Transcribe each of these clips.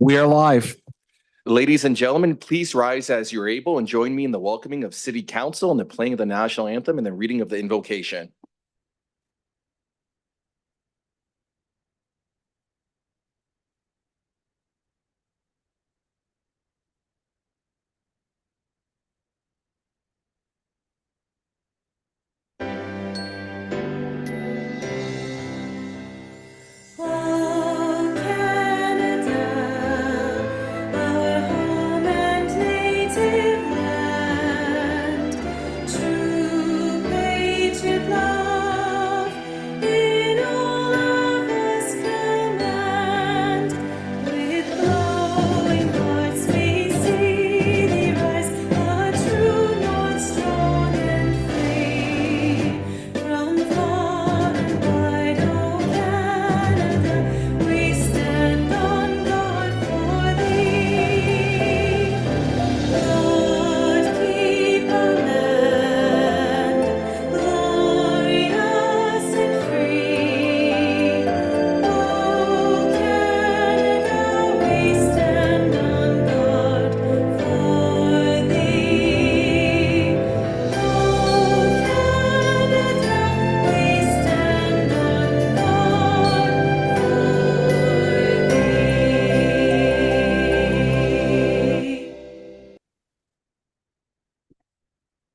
We are live. Ladies and gentlemen, please rise as you're able and join me in the welcoming of City Council and the playing of the national anthem and the reading of the invocation.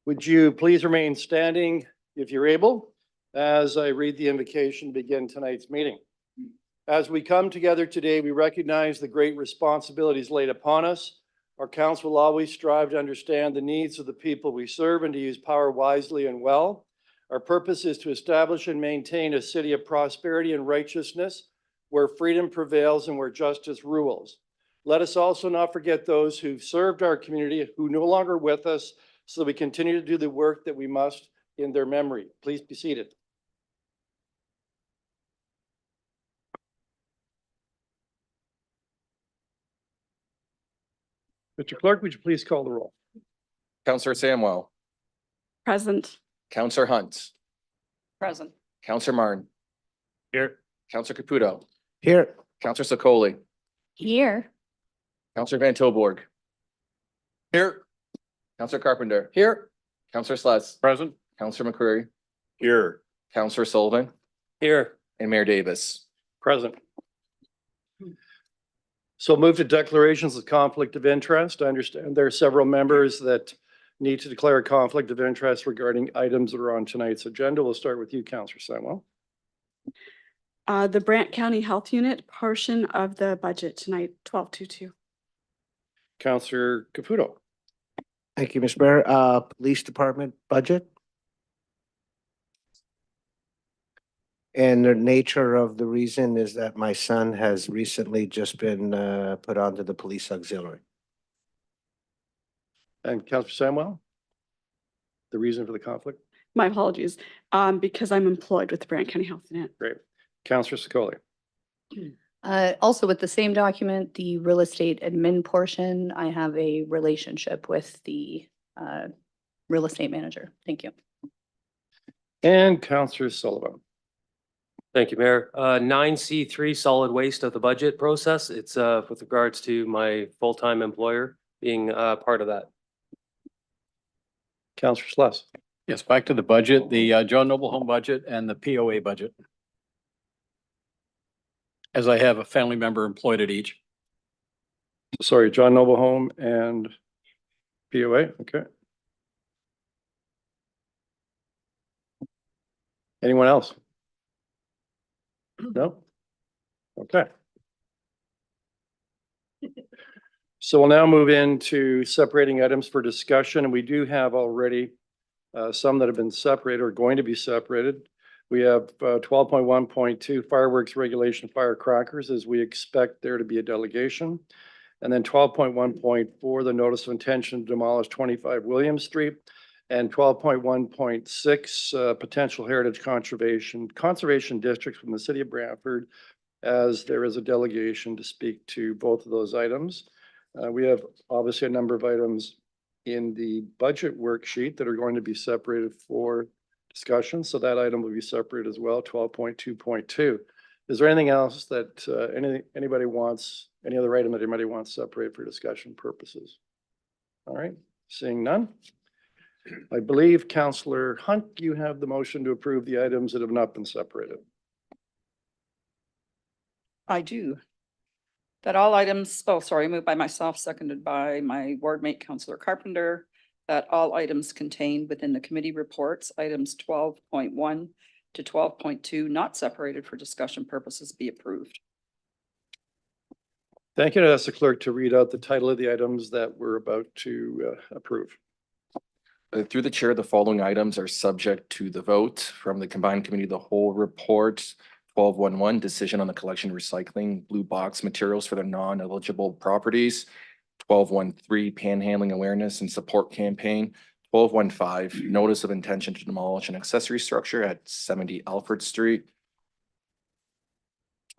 Would you please remain standing if you're able as I read the invocation to begin tonight's meeting. As we come together today, we recognize the great responsibilities laid upon us. Our council will always strive to understand the needs of the people we serve and to use power wisely and well. Our purpose is to establish and maintain a city of prosperity and righteousness where freedom prevails and where justice rules. Let us also not forget those who've served our community who are no longer with us, so that we continue to do the work that we must in their memory. Please be seated. Mr. Clerk, would you please call the roll? Councillor Samwell, Present. Councillor Hunt, Present. Councillor Martin, Here. Councillor Caputo, Here. Councillor Sokoli, Here. Councillor Van Tilburg. Here. Councillor Carpenter. Here. Councillor Sless. Present. Councillor McCreary. Here. Councillor Sullivan Here. and Mayor Davis. Present. So move to declarations of conflict of interest. I understand there are several members that need to declare a conflict of interest regarding items that are on tonight's agenda. We'll start with you, Councillor Samwell. The Brant County Health Unit portion of the budget tonight, 1222. Councillor Caputo. Thank you, Mr. Mayor. Police Department budget. And the nature of the reason is that my son has recently just been put onto the police auxiliary. And Councillor Samwell? The reason for the conflict? My apologies. Because I'm employed with the Brant County Health Unit. Great. Councillor Sokoli. Also with the same document, the real estate admin portion, I have a relationship with the real estate manager. Thank you. And Councillor Sullivan. Thank you, Mayor. 9C3 solid waste of the budget process. It's with regards to my full-time employer being part of that. Councillor Sless. Yes, back to the budget, the John Noble Home budget and the POA budget. As I have a family member employed at each. Sorry, John Noble Home and POA. Okay. Anyone else? No? Okay. So we'll now move into separating items for discussion, and we do have already some that have been separated or going to be separated. We have 12.1.2 fireworks regulation firecrackers, as we expect there to be a delegation. And then 12.1.4, the notice of intention to demolish 25 William Street. And 12.1.6, potential heritage conservation districts from the city of Brantford, as there is a delegation to speak to both of those items. We have obviously a number of items in the budget worksheet that are going to be separated for discussion. So that item will be separated as well, 12.2.2. Is there anything else that anybody wants, any other item that anybody wants separated for discussion purposes? All right, seeing none. I believe Councillor Hunt, you have the motion to approve the items that have not been separated. I do. That all items, oh, sorry, moved by myself, seconded by my ward mate, Councillor Carpenter, that all items contained within the committee reports, items 12.1 to 12.2, not separated for discussion purposes, be approved. Thank you. I'd ask the clerk to read out the title of the items that we're about to approve. Through the chair, the following items are subject to the vote from the combined committee, of the whole report. 12.1, decision on the collection recycling blue box materials for the non-eligible properties. 12.13, panhandling awareness and support campaign. 12.15, notice of intention to demolish an accessory structure at 70 Alfred Street.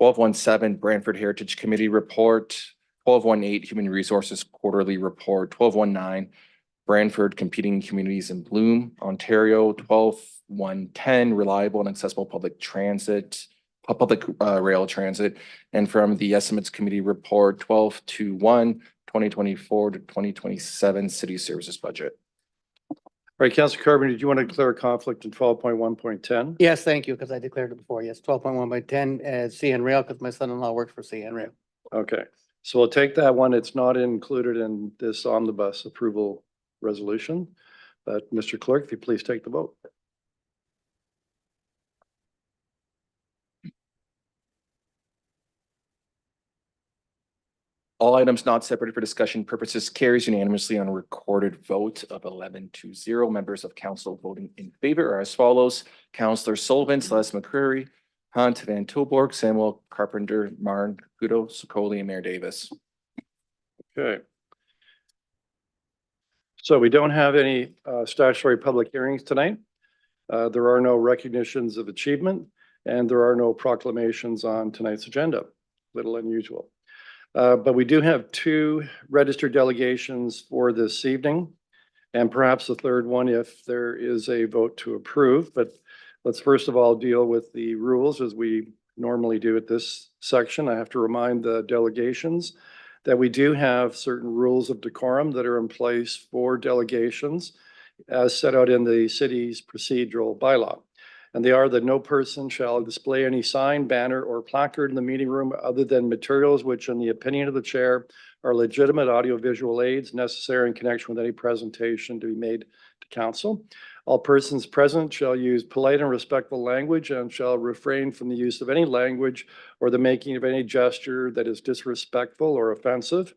12.17, Brantford Heritage Committee report. 12.18, Human Resources Quarterly Report. 12.19, Brantford Competing Communities in Bloom, Ontario. 12.10, Reliable and Accessible Public Transit, Public Rail Transit. And from the Estimates Committee report, 12.21, 2024 to 2027 City Services Budget. All right, Councillor Carpenter, did you want to declare a conflict in 12.1.10? Yes, thank you, because I declared it before. Yes, 12.1/10 as CN Rail, because my son-in-law works for CN Rail. Okay, so we'll take that one. It's not included in this omnibus approval resolution. But Mr. Clerk, if you please take the vote. All items not separated for discussion purposes carries unanimously on a recorded vote of 11-0. Members of council voting in favor are as follows: Councillor Sullivan, Celeste McCreary, Hunt, Van Tilburg, Samuel Carpenter, Marn, Caputo, Sokoli, and Mayor Davis. Okay. So we don't have any statutory public hearings tonight. There are no recognitions of achievement, and there are no proclamations on tonight's agenda. Little unusual. But we do have two registered delegations for this evening, and perhaps a third one if there is a vote to approve. But let's first of all deal with the rules as we normally do at this section. I have to remind the delegations that we do have certain rules of decorum that are in place for delegations as set out in the city's procedural bylaw. And they are that no person shall display any sign, banner, or placard in the meeting room other than materials which, in the opinion of the chair, are legitimate audiovisual aids necessary in connection with any presentation to be made to council. All persons present shall use polite and respectful language and shall refrain from the use of any language or the making of any gesture that is disrespectful or offensive.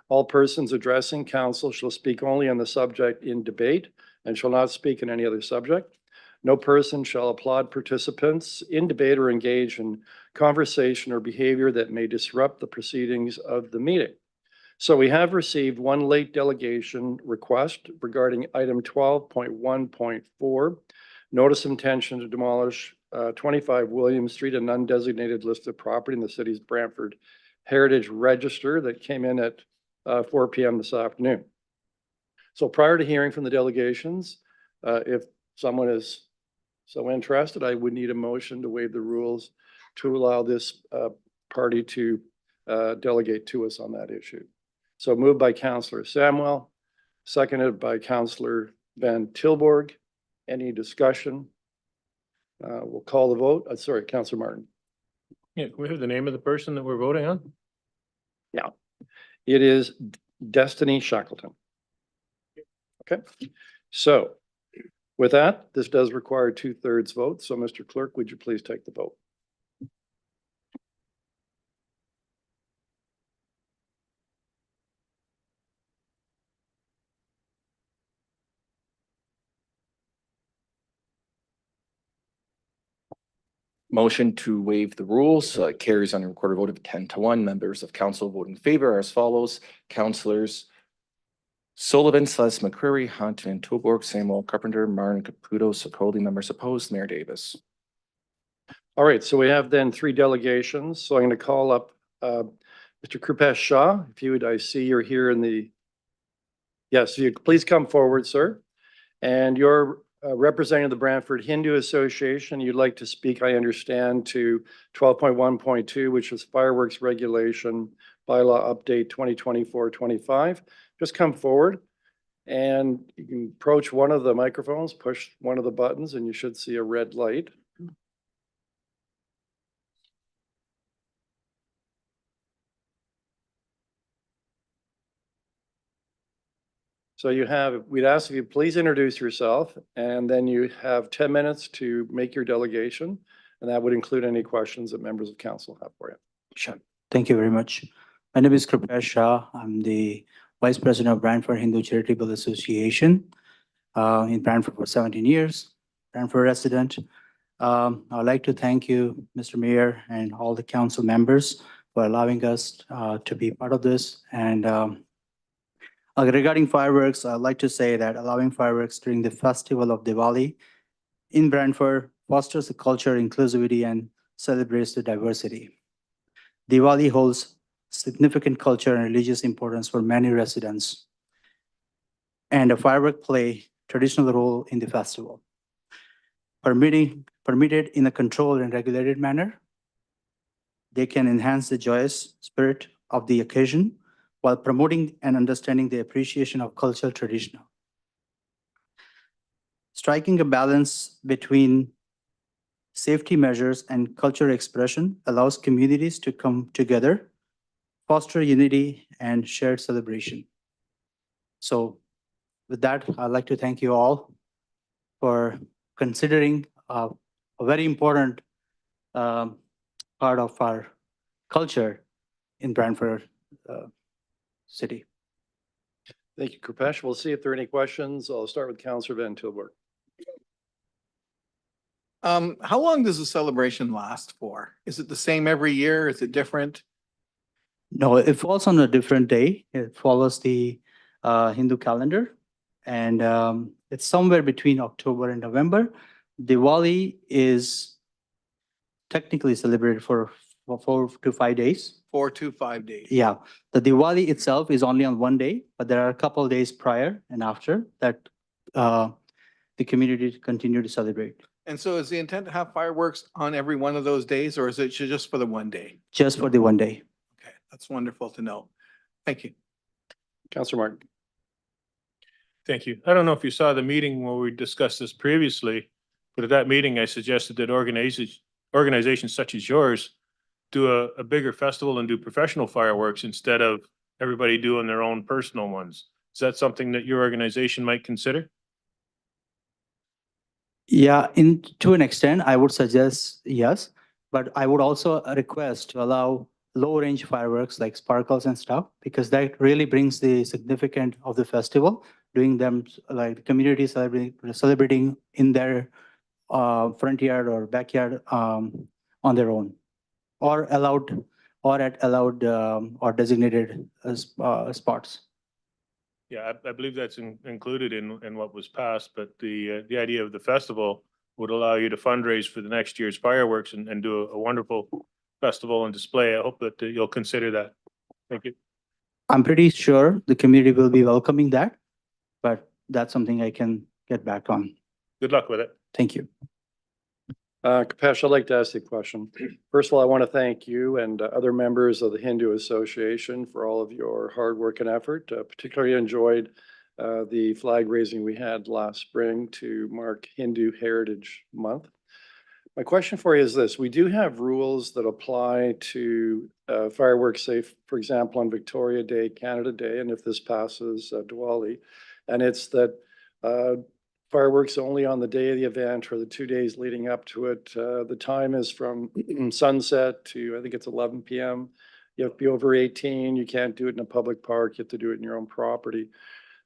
All persons addressing council shall speak only on the subject in debate and shall not speak on any other subject. No person shall applaud participants in debate or engage in conversation or behavior that may disrupt the proceedings of the meeting. So we have received one late delegation request regarding item 12.1.4, notice of intention to demolish 25 William Street, an undesignated listed property in the city's Brantford Heritage Register that came in at 4 p.m. this afternoon. So prior to hearing from the delegations, if someone is so interested, I would need a motion to waive the rules to allow this party to delegate to us on that issue. So moved by Councillor Samuel, seconded by Councillor Van Tilburg. Any discussion? We'll call the vote. Sorry, Councillor Martin. Yeah, can we have the name of the person that we're voting on? Yeah, it is Destiny Shackleton. Okay, so with that, this does require 2/3 vote. So Mr. Clerk, would you please take the vote? Motion to waive the rules carries on a recorded vote of 10-1. Members of council vote in favor are as follows: Councillors Sullivan, Celeste McCreary, Hunt, Van Tilburg, Samuel Carpenter, Marn, Caputo, Sokoli. Members opposed, Mayor Davis. All right, so we have then 3 delegations. So I'm going to call up Mr. Krupesh Shah. If you would, I see you're here in the, yes, you please come forward, sir. And your representing the Brantford Hindu Association, you'd like to speak, I understand, to 12.1.2, which is fireworks regulation bylaw update 2024-25. Just come forward and you can approach one of the microphones, push one of the buttons, and you should see a red light. So we'd ask if you please introduce yourself, and then you have 10 minutes to make your delegation, and that would include any questions that members of council have for you. Sure. Thank you very much. My name is Kripesh Shah. I'm the Vice President of Brantford Hindu Charitable Association in Brantford for 17 years, Brantford resident. I'd like to thank you, Mr. Mayor, and all the council members for allowing us to be part of this. And regarding fireworks, I'd like to say that allowing fireworks during the festival of Diwali in Brantford fosters a culture, inclusivity, and celebrates the diversity. Diwali holds significant culture and religious importance for many residents, and a firework play traditional role in the festival. Permitted in a controlled and regulated manner, they can enhance the joyous spirit of the occasion while promoting and understanding the appreciation of cultural tradition. Striking a balance between safety measures and cultural expression allows communities to come together, foster unity, and shared celebration. So with that, I'd like to thank you all for considering a very important part of our culture in Brantford City. Thank you, Kripesh. We'll see if there are any questions. I'll start with Councillor Van Tilburg. How long does the celebration last for? Is it the same every year? Is it different? No, it falls on a different day. It follows the Hindu calendar, and it's somewhere between October and November. Diwali is technically celebrated for 4 to 5 days. 4 to 5 days? Yeah, the Diwali itself is only on one day, but there are a couple of days prior and after that the community continue to celebrate. And so is the intent to have fireworks on every one of those days, or is it just for the one day? Just for the one day. Okay, that's wonderful to know. Thank you. Councillor Martin. Thank you. I don't know if you saw the meeting where we discussed this previously, but at that meeting, I suggested that organizations such as yours do a bigger festival and do professional fireworks instead of everybody doing their own personal ones. Is that something that your organization might consider? Yeah, to an extent, I would suggest yes, but I would also request to allow low range fireworks like sparkles and stuff, because that really brings the significance of the festival, doing them like the community celebrating in their front yard or backyard on their own, or allowed or designated spots. Yeah, I believe that's included in what was passed, but the idea of the festival would allow you to fundraise for the next year's fireworks and do a wonderful festival and display. I hope that you'll consider that. Thank you. I'm pretty sure the community will be welcoming that, but that's something I can get back on. Good luck with it. Thank you. Kripesh, I'd like to ask you a question. First of all, I want to thank you and other members of the Hindu Association for all of your hard work and effort. Particularly enjoyed the flag raising we had last spring to mark Hindu Heritage Month. My question for you is this: we do have rules that apply to fireworks, say, for example, on Victoria Day, Canada Day, and if this passes, Diwali, and it's that fireworks only on the day of the event or the 2 days leading up to it. The time is from sunset to, I think it's 11 p.m. You have to be over 18. You can't do it in a public park. You have to do it in your own property.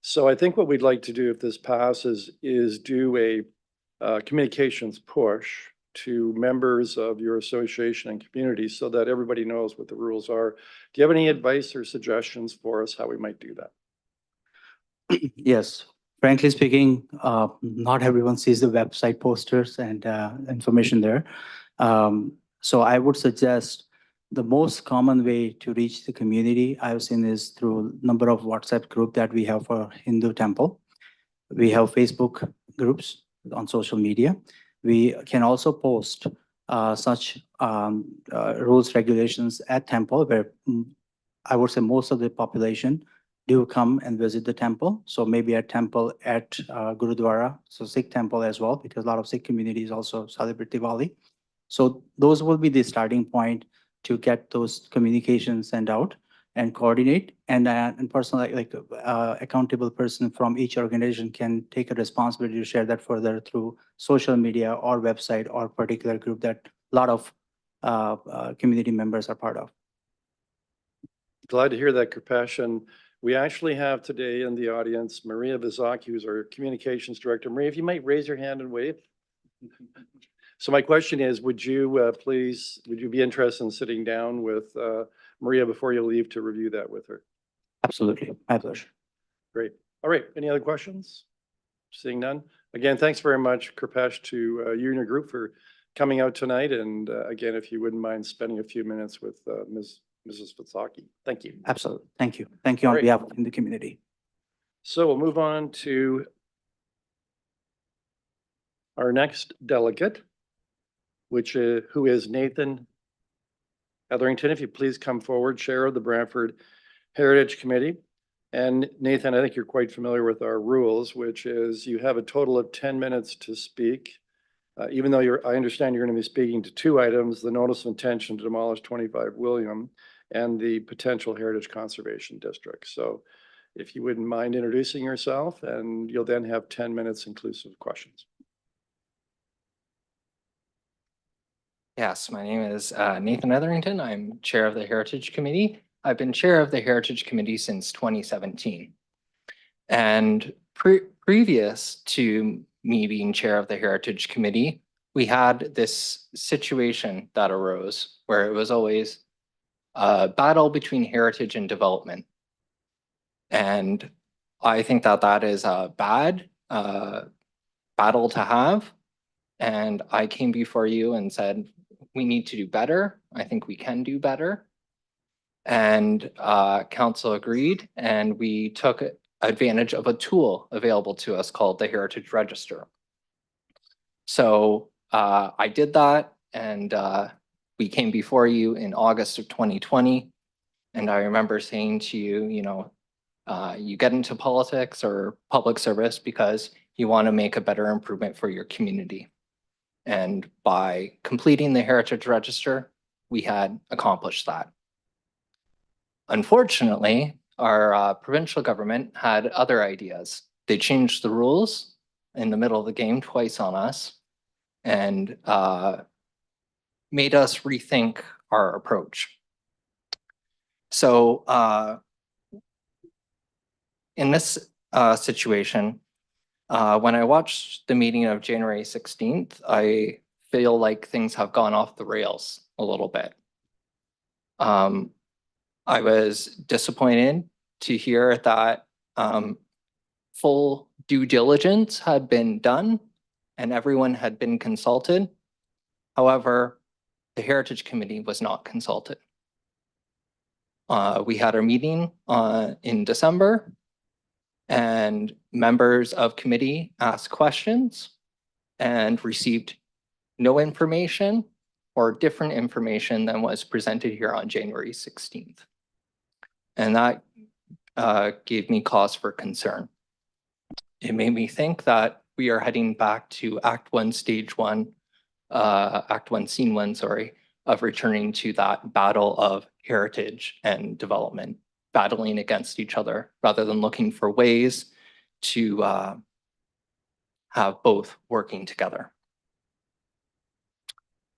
So I think what we'd like to do if this passes is do a communications push to members of your association and community so that everybody knows what the rules are. Do you have any advice or suggestions for us how we might do that? Yes. Frankly speaking, not everyone sees the website posters and information there. So I would suggest the most common way to reach the community I've seen is through number of WhatsApp group that we have for Hindu temple. We have Facebook groups on social media. We can also post such rules, regulations at temple where I would say most of the population do come and visit the temple. So maybe at temple at Gurudwara, so Sikh temple as well, because a lot of Sikh communities also celebrate Diwali. So those will be the starting point to get those communications sent out and coordinate. And person like accountable person from each organization can take a responsibility to share that further through social media or website or particular group that a lot of community members are part of. Glad to hear that, Kripesh. And we actually have today in the audience, Maria Vizaki, who's our communications director. Maria, if you might raise your hand and wave. So my question is, would you would you be interested in sitting down with Maria before you leave to review that with her? Absolutely, my pleasure. Great. All right. Any other questions? Seeing none. Again, thanks very much, Kripesh, to you and your group for coming out tonight. And again, if you wouldn't mind spending a few minutes with Mrs. Vizaki. Thank you. Absolutely. Thank you. Thank you on All right. behalf of the community. So we'll move on to our next delegate, who is Nathan Etherington. If you please come forward, Chair of the Brantford Heritage Committee. And Nathan, I think you're quite familiar with our rules, which is you have a total of 10 minutes to speak. Even though I understand you're going to be speaking to two items, the notice of intention to demolish 25 William and the potential Heritage Conservation District. So if you wouldn't mind introducing yourself, and you'll then have 10 minutes inclusive of questions. Yes, my name is Nathan Etherington. I'm Chair of the Heritage Committee. I've been Chair of the Heritage Committee since 2017. And previous to me being Chair of the Heritage Committee, we had this situation that arose where it was always a battle between heritage and development. And I think that that is a bad battle to have. And I came before you and said, we need to do better. I think we can do better. And council agreed, and we took advantage of a tool available to us called the Heritage Register. So I did that, and we came before you in August of 2020. And I remember saying to you, you get into politics or public service because you want to make a better improvement for your community. And by completing the Heritage Register, we had accomplished that. Unfortunately, our provincial government had other ideas. They changed the rules in the middle of the game twice on us and made us rethink our approach. So in this situation, when I watched the meeting of January 16th, I feel like things have gone off the rails a little bit. I was disappointed to hear that full due diligence had been done and everyone had been consulted. However, the Heritage Committee was not consulted. We had our meeting in December, and members of committee asked questions and received no information or different information than was presented here on January 16th. And that gave me cause for concern. It made me think that we are heading back to Act 1, Stage 1, Act 1, Scene 1, sorry, of returning to that battle of heritage and development, battling against each other rather than looking for ways to have both working together.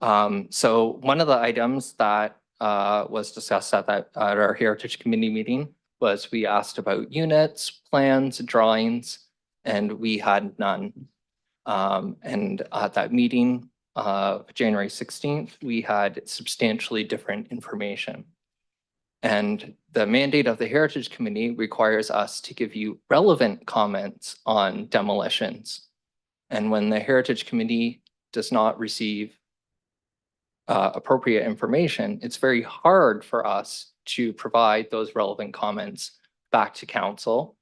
So one of the items that was discussed at our Heritage Committee meeting was we asked about units, plans, drawings, and we had none. And at that meeting of January 16th, we had substantially different information. And the mandate of the Heritage Committee requires us to give you relevant comments on demolitions. And when the Heritage Committee does not receive appropriate information, it's very hard for us to provide those relevant comments back to council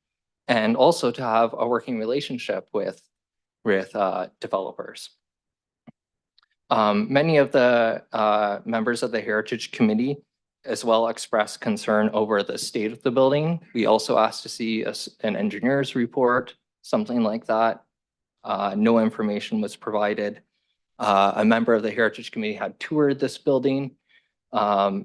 and also to have a working relationship with with developers. Many of the members of the Heritage Committee as well expressed concern over the state of the building. We also asked to see an engineer's report, something like that. No information was provided. A member of the Heritage Committee had toured this building and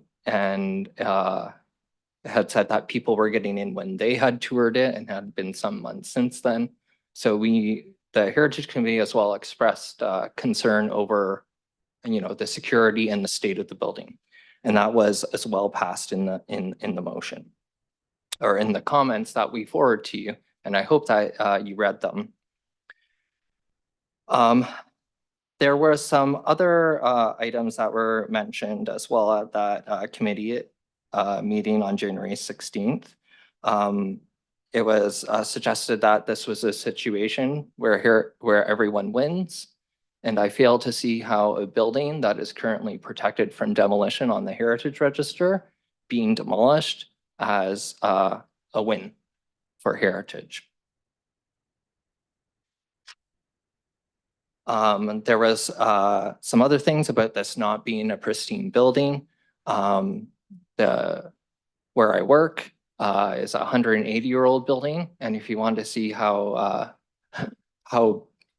had said that people were getting in when they had toured it and had been some months since then. So the Heritage Committee as well expressed concern over, the security and the state of the building. And that was as well passed in the motion or in the comments that we forward to you. And I hope that you read them. There were some other items that were mentioned as well at that committee meeting on January 16th. It was suggested that this was a situation where everyone wins. And I fail to see how a building that is currently protected from demolition on the Heritage Register being demolished as a win for Heritage. There was some other things about this not being a pristine building. Where I work is a 180-year-old building. And if you want to see how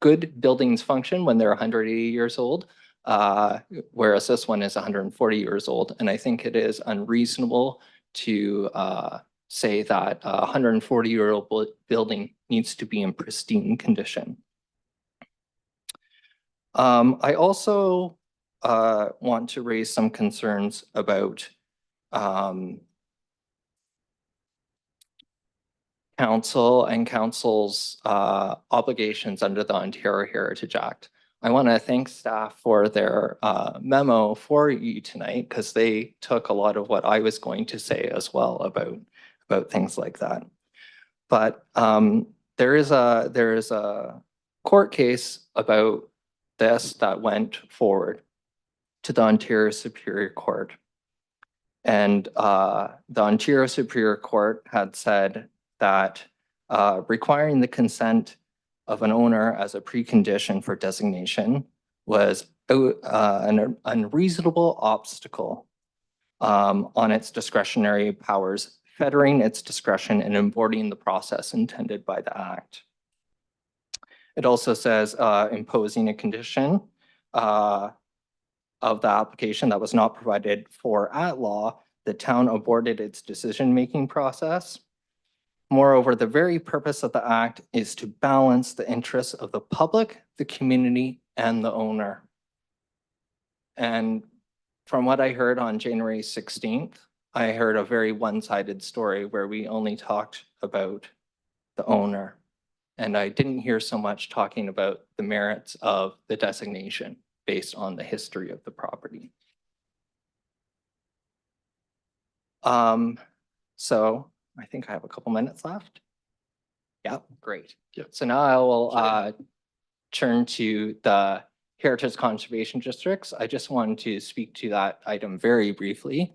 good buildings function when they're 180 years old, whereas this one is 140 years old. And I think it is unreasonable to say that a 140-year-old building needs to be in pristine condition. I also want to raise some concerns about council and council's obligations under the Ontario Heritage Act. I want to thank staff for their memo for you tonight, because they took a lot of what I was going to say as well about things like that. But there is a court case about this that went forward to the Ontario Superior Court. And the Ontario Superior Court had said that requiring the consent of an owner as a precondition for designation was an unreasonable obstacle on its discretionary powers, fettering its discretion and aborting the process intended by the Act. It also says imposing a condition of the application that was not provided for at law, the town aborted its decision-making process. Moreover, the very purpose of the Act is to balance the interests of the public, the community, and the owner. And from what I heard on January 16th, I heard a very one-sided story where we only talked about the owner. And I didn't hear so much talking about the merits of the designation based on the history of the property. So I think I have a couple minutes left. Yeah, great. Yeah. So now I will turn to the Heritage Conservation Districts. I just wanted to speak to that item very briefly.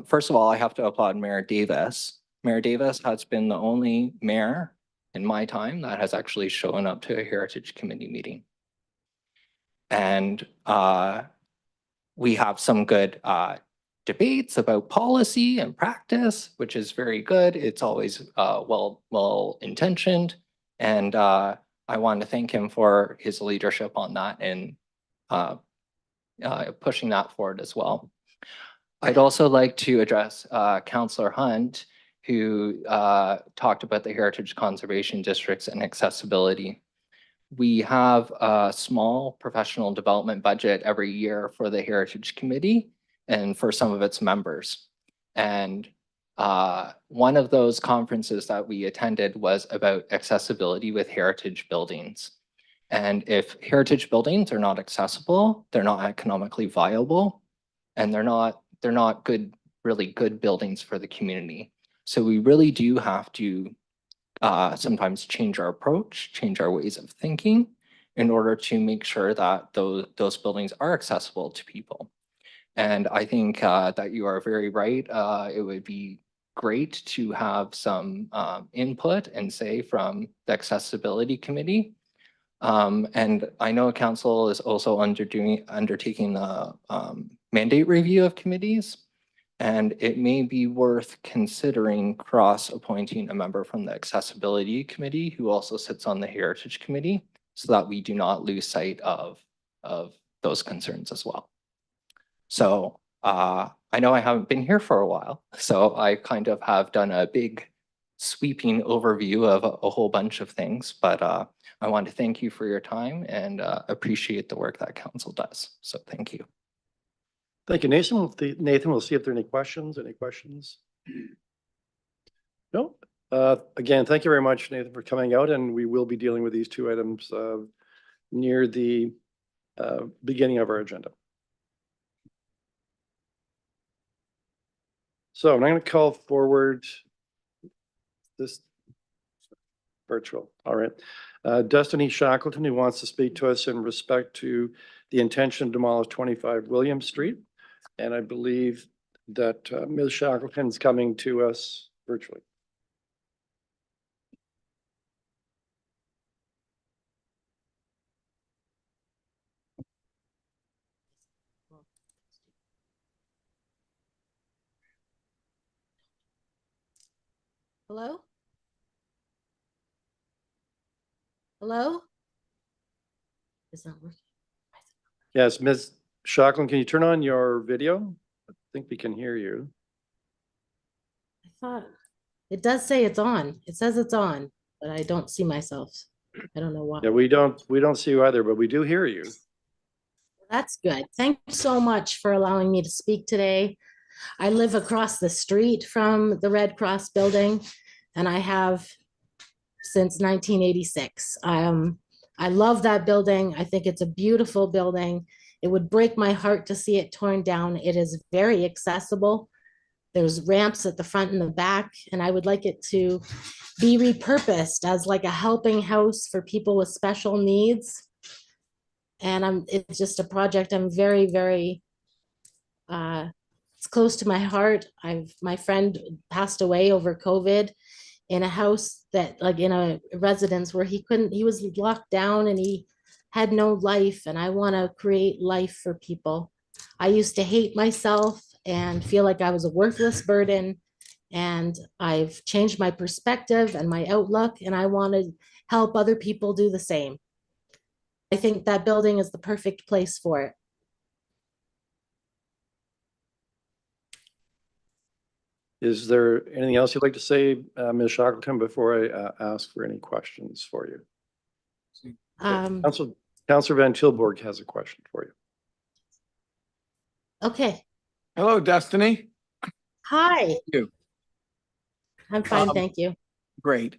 First of all, I have to applaud Mayor Davis. Mayor Davis has been the only mayor in my time that has actually shown up to a Heritage Committee meeting. And we have some good debates about policy and practice, which is very good. It's always well intentioned. And I want to thank him for his leadership on that and pushing that forward as well. I'd also like to address Councillor Hunt, who talked about the Heritage Conservation Districts and accessibility. We have a small professional development budget every year for the Heritage Committee and for some of its members. And one of those conferences that we attended was about accessibility with heritage buildings. And if heritage buildings are not accessible, they're not economically viable, and they're not really good buildings for the community. So we really do have to sometimes change our approach, change our ways of thinking in order to make sure that those buildings are accessible to people. And I think that you are very right. It would be great to have some input and say from the Accessibility Committee And I know council is also undertaking the mandate review of committees. And it may be worth considering cross-appointing a member from the Accessibility Committee who also sits on the Heritage Committee so that we do not lose sight of those concerns as well. So I know I haven't been here for a while, so I kind of have done a big sweeping overview of a whole bunch of things, but I want to thank you for your time and appreciate the work that council does. So thank you. Thank you, Nathan. Nathan, we'll see if there are any questions. No? Again, thank you very much, Nathan, for coming out, and we will be dealing with these two items near the beginning of our agenda. So I'm going to call forward this virtual. All right. Destiny Shackleton, who wants to speak to us in respect to the intention to demolish 25 William Street. And I believe that Ms. Shackleton is coming to us virtually. Hello? Hello? It's not working. Yes, Ms. Shackleton, can you turn on your video? I think we can hear you. I thought it does say it's on. It says it's on, but I don't see myself. I don't know why. Yeah, we don't see you either, but we do hear you. That's good. Thank you so much for allowing me to speak today. I live across the street from the Red Cross building, and I have since 1986. I love that building. I think it's a beautiful building. It would break my heart to see it torn down. It is very accessible. There's ramps at the front and the back, and I would like it to be repurposed as like a helping house for people with special needs. And it's just a project I'm very, very, it's close to my heart. My friend passed away over COVID in a house that, like, in a residence where he was locked down and he had no life, and I want to create life for people. I used to hate myself and feel like I was a worthless burden, and I've changed my perspective and my outlook, and I want to help other people do the same. I think that building is the perfect place for it. Is there anything else you'd like to say, Ms. Shackleton, before I ask for any questions for you? Councillor Van Tilburg has a question for you. Okay. Hello, Destiny. Hi. You. I'm fine, thank you. Great.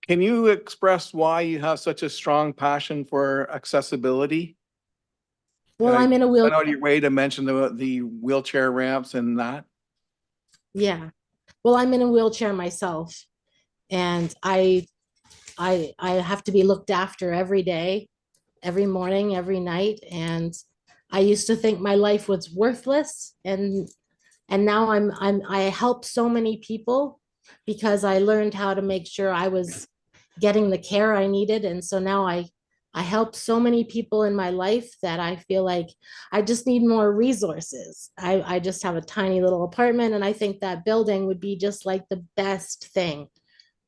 Can you express why you have such a strong passion for accessibility? Well, I'm in a I wheelchair. know your way to mention the wheelchair ramps and that. Yeah. Well, I'm in a wheelchair myself, and I have to be looked after every day, every morning, every night. And I used to think my life was worthless, and now I help so many people because I learned how to make sure I was getting the care I needed. And so now I help so many people in my life that I feel like I just need more resources. I just have a tiny little apartment, and I think that building would be just like the best thing.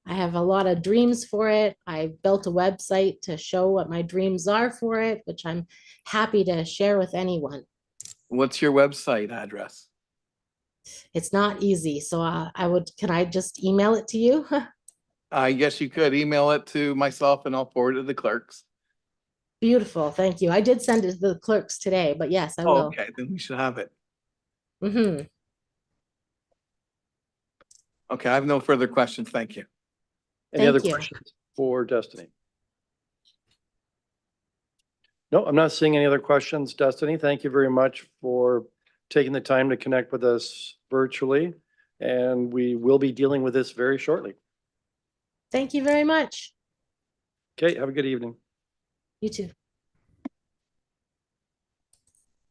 I have a lot of dreams for it. I built a website to show what my dreams are for it, which I'm happy to share with anyone. What's your website address? It's not easy, so can I just email it to you? I guess you could email it to myself and I'll forward it to the clerks. Beautiful, thank you. I did send it to the clerks today, but yes, I will. Okay, then we should have it. Mm-hmm. Okay, I have no further questions. Thank you. Any other Thank you. questions for Destiny? No, I'm not seeing any other questions. Destiny, thank you very much for taking the time to connect with us virtually, and we will be dealing with this very shortly. Thank you very much. Okay, have a good evening. You too.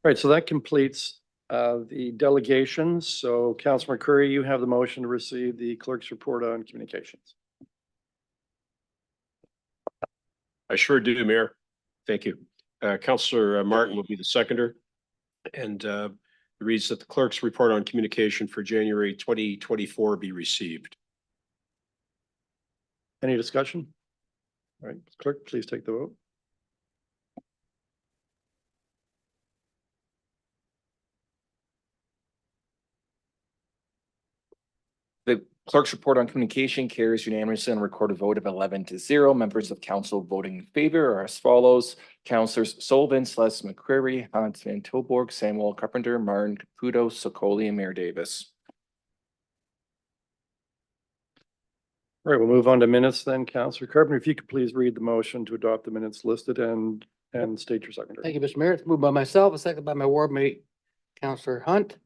All right, so that completes the delegations. So Councilor McCurry, you have the motion to receive the clerk's report on communications. I sure do, Mayor. Thank you. Counselor Martin will be the seconder. And it reads that the clerk's report on communication for January 2024 be received. Any discussion? All right, clerk, please take the vote. The clerk's report on communication carries unanimously on a recorded vote of 11-0. Members of council voting in favor are as follows. Councilors Sullivan, Celeste McCreary, Hans Van Tilburg, Samuel Carpenter, Martin Caputo, Sokoli, and Mayor Davis. All right, we'll move on to minutes then. Counselor Carpenter, if you could please read the motion to adopt the minutes listed and state your seconder. Thank you, Mr. Mayor. It's moved by myself, a second by my ward mate, Counselor Hunt,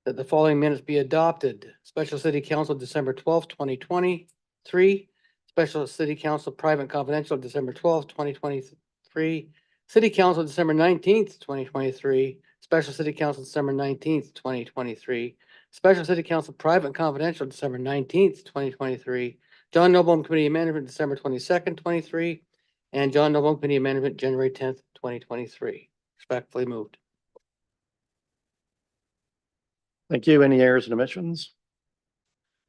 that the following minutes be adopted. Special City Council, December 12th, 2023. Special City Council, Private Confidential, December 12th, 2023. City Council, December 19th, 2023. Special City Council, December 19th, 2023. Special City Council, Private Confidential, December 19th, 2023. John Noble Committee of Management, December 22nd, 23. And John Noble Committee of Management, January 10th, 2023. Respectfully moved. Thank you. Any errors and omissions?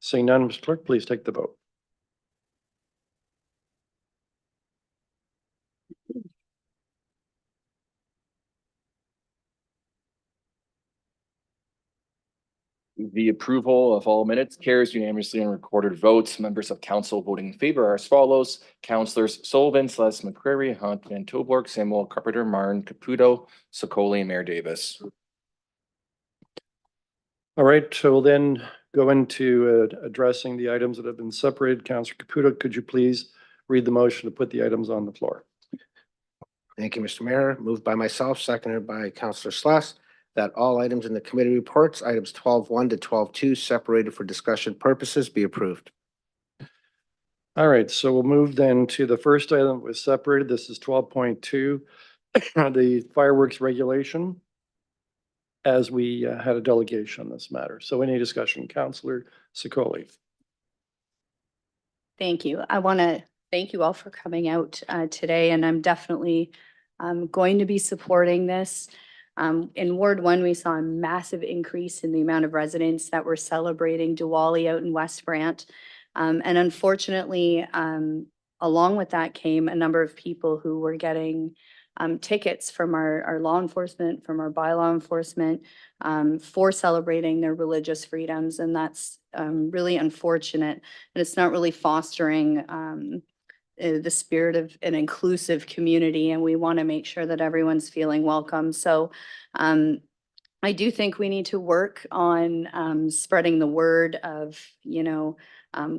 Seeing none, Mr. Clerk, please take the vote. The approval of all minutes carries unanimously on recorded votes. Members of council voting in favor are as follows. Councilors Sullivan, Celeste McCreary, Hunt Van Tilburg, Samuel Carpenter, Martin Caputo, Sokoli, and Mayor Davis. All right, so we'll then go into addressing the items that have been separated. Councilor Caputo, could you please read the motion to put the items on the floor? Thank you, Mr. Mayor. Moved by myself, seconded by Counselor Sluss, that all items in the committee reports, items 12-1 to 12-2, separated for discussion purposes, be approved. All right, so we'll move then to the first item that was separated. This is 12.2, the fireworks regulation, as we had a delegation on this matter. So any discussion, Councilor Sokoli? Thank you. I want to thank you all for coming out today, and I'm definitely going to be supporting this. In Ward 1, we saw a massive increase in the amount of residents that were celebrating Diwali out in West Brant. And unfortunately, along with that came a number of people who were getting tickets from our law enforcement, from our bylaw enforcement, for celebrating their religious freedoms. And that's really unfortunate. And it's not really fostering the spirit of an inclusive community. And we want to make sure that everyone's feeling welcome. So I do think we need to work on spreading the word of,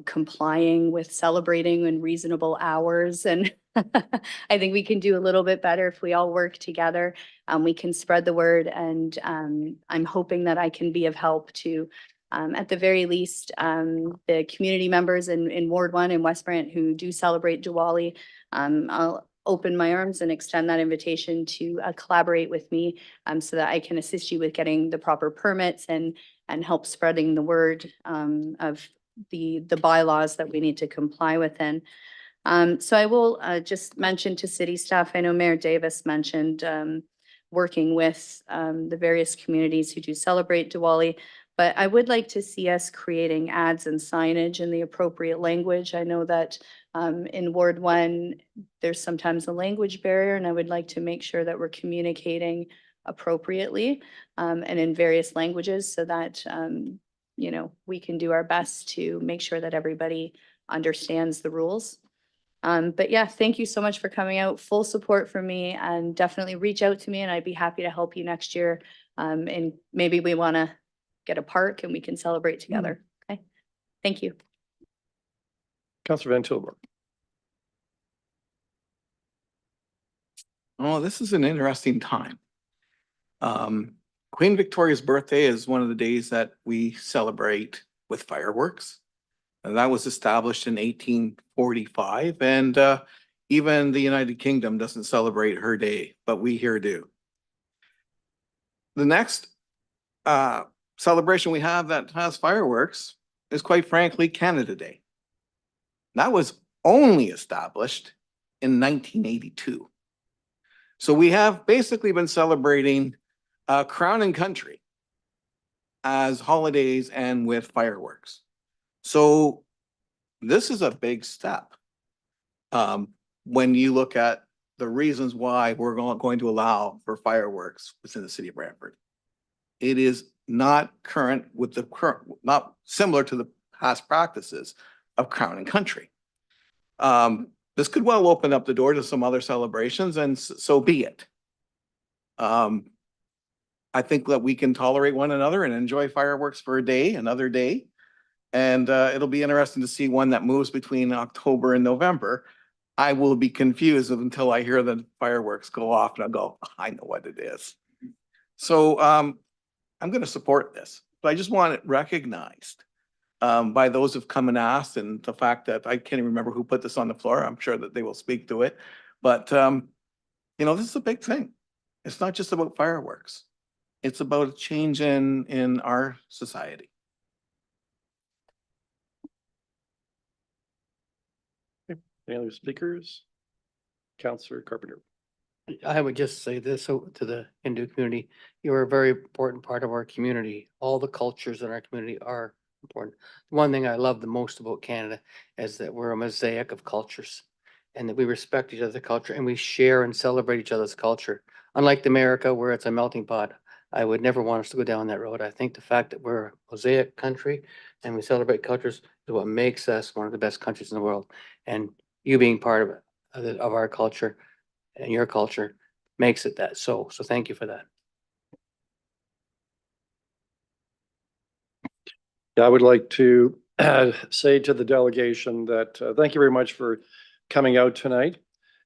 complying with celebrating in reasonable hours. And I think we can do a little bit better if we all work together. We can spread the word, and I'm hoping that I can be of help to, at the very least, the community members in Ward 1 in West Brant who do celebrate Diwali. I'll open my arms and extend that invitation to collaborate with me so that I can assist you with getting the proper permits and help spreading the word of the bylaws that we need to comply within. So I will just mention to city staff, I know Mayor Davis mentioned working with the various communities who do celebrate Diwali, but I would like to see us creating ads and signage in the appropriate language. I know that in Ward 1, there's sometimes a language barrier, and I would like to make sure that we're communicating appropriately and in various languages so that, we can do our best to make sure that everybody understands the rules. But yeah, thank you so much for coming out. Full support from me, and definitely reach out to me and I'd be happy to help you next year. And maybe we want to get a park and we can celebrate together. Okay. Thank you. Councilor Van Tilburg. Oh, this is an interesting time. Queen Victoria's birthday is one of the days that we celebrate with fireworks. And that was established in 1845, and even the United Kingdom doesn't celebrate her day, but we here do. The next celebration we have that has fireworks is, quite frankly, Canada Day. That was only established in 1982. So we have basically been celebrating Crown and Country as holidays and with fireworks. So this is a big step. When you look at the reasons why we're going to allow for fireworks within the city of Brantford. It is not current with the current, not similar to the past practices of Crown and Country. This could well open up the door to some other celebrations, and so be it. I think that we can tolerate one another and enjoy fireworks for a day, another day. And it'll be interesting to see one that moves between October and November. I will be confused until I hear the fireworks go off and I'll go, I know what it is. So I'm going to support this, but I just want it recognized by those who've come and asked, and the fact that I can't even remember who put this on the floor. I'm sure that they will speak to it. But, you know, this is a big thing. It's not just about fireworks. It's about a change in our society. Any other speakers? Councillor Carpenter. I would just say this to the Hindu community, you're a very important part of our community. All the cultures in our community are important. One thing I love the most about Canada is that we're a mosaic of cultures and that we respect each other's culture and we share and celebrate each other's culture. Unlike America, where it's a melting pot, I would never want us to go down that road. I think the fact that we're a mosaic country and we celebrate cultures is what makes us one of the best countries in the world. And you being part of it, of our culture and your culture makes it that so. So thank you for that. I would like to say to the delegation that thank you very much for coming out tonight.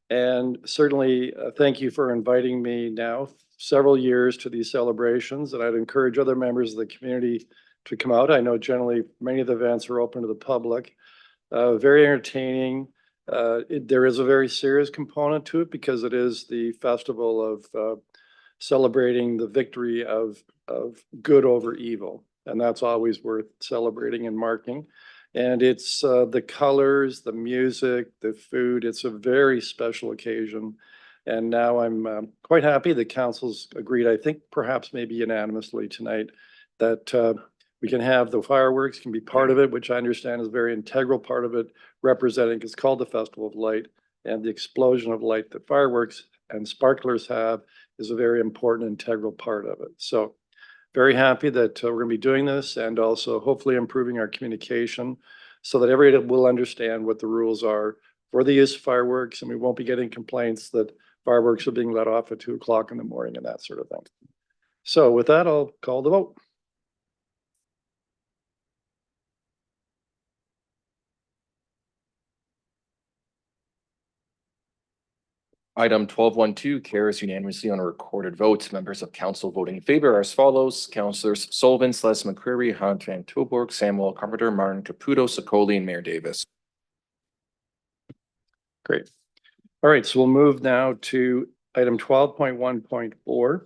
And certainly thank you for inviting me now several years to these celebrations. And I'd encourage other members of the community to come out. I know generally many of the events are open to the public. Very entertaining. There is a very serious component to it because it is the festival of celebrating the victory of good over evil. And that's always worth celebrating and marking. And it's the colors, the music, the food. It's a very special occasion. And now I'm quite happy that council's agreed, I think perhaps maybe unanimously tonight, that we can have the fireworks can be part of it, which I understand is a very integral part of it, representing, it's called the Festival of Light, and the explosion of light that fireworks and sparklers have is a very important integral part of it. So very happy that we're going to be doing this and also hopefully improving our communication so that everybody will understand what the rules are for the use of fireworks, and we won't be getting complaints that fireworks are being let off at 2 o'clock in the morning and that sort of thing. So with that, I'll call the vote. Item 12.1.2 carries unanimously on a recorded vote. Members of council voting in favor are as follows: Councilors Sullivan, Celeste McCreary, Hunt Van Tilburg, Samuel Carpenter, Martin Caputo, Sicoli, and Mayor Davis. Great. All right, so we'll move now to item 12.1.4,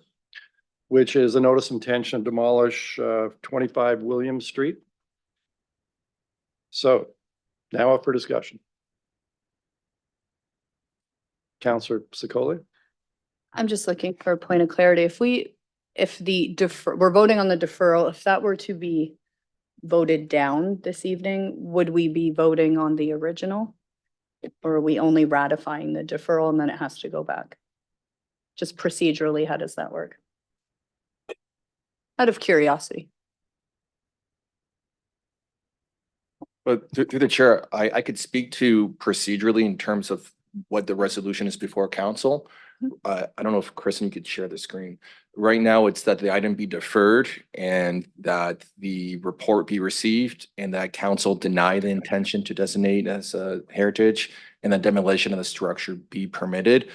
which is a notice of intention to demolish 25 William Street. So now up for discussion. Councillor Sicoli. I'm just looking for a point of clarity. If we're voting on the deferral, if that were to be voted down this evening, would we be voting on the original? Or are we only ratifying the deferral and then it has to go back? Just procedurally, how does that work? Out of curiosity. But through the chair, I could speak to procedurally in terms of what the resolution is before council. I don't know if Kristen, you could share the screen. Right now, it's that the item be deferred and that the report be received and that council deny the intention to designate as a heritage and that demolition of the structure be permitted.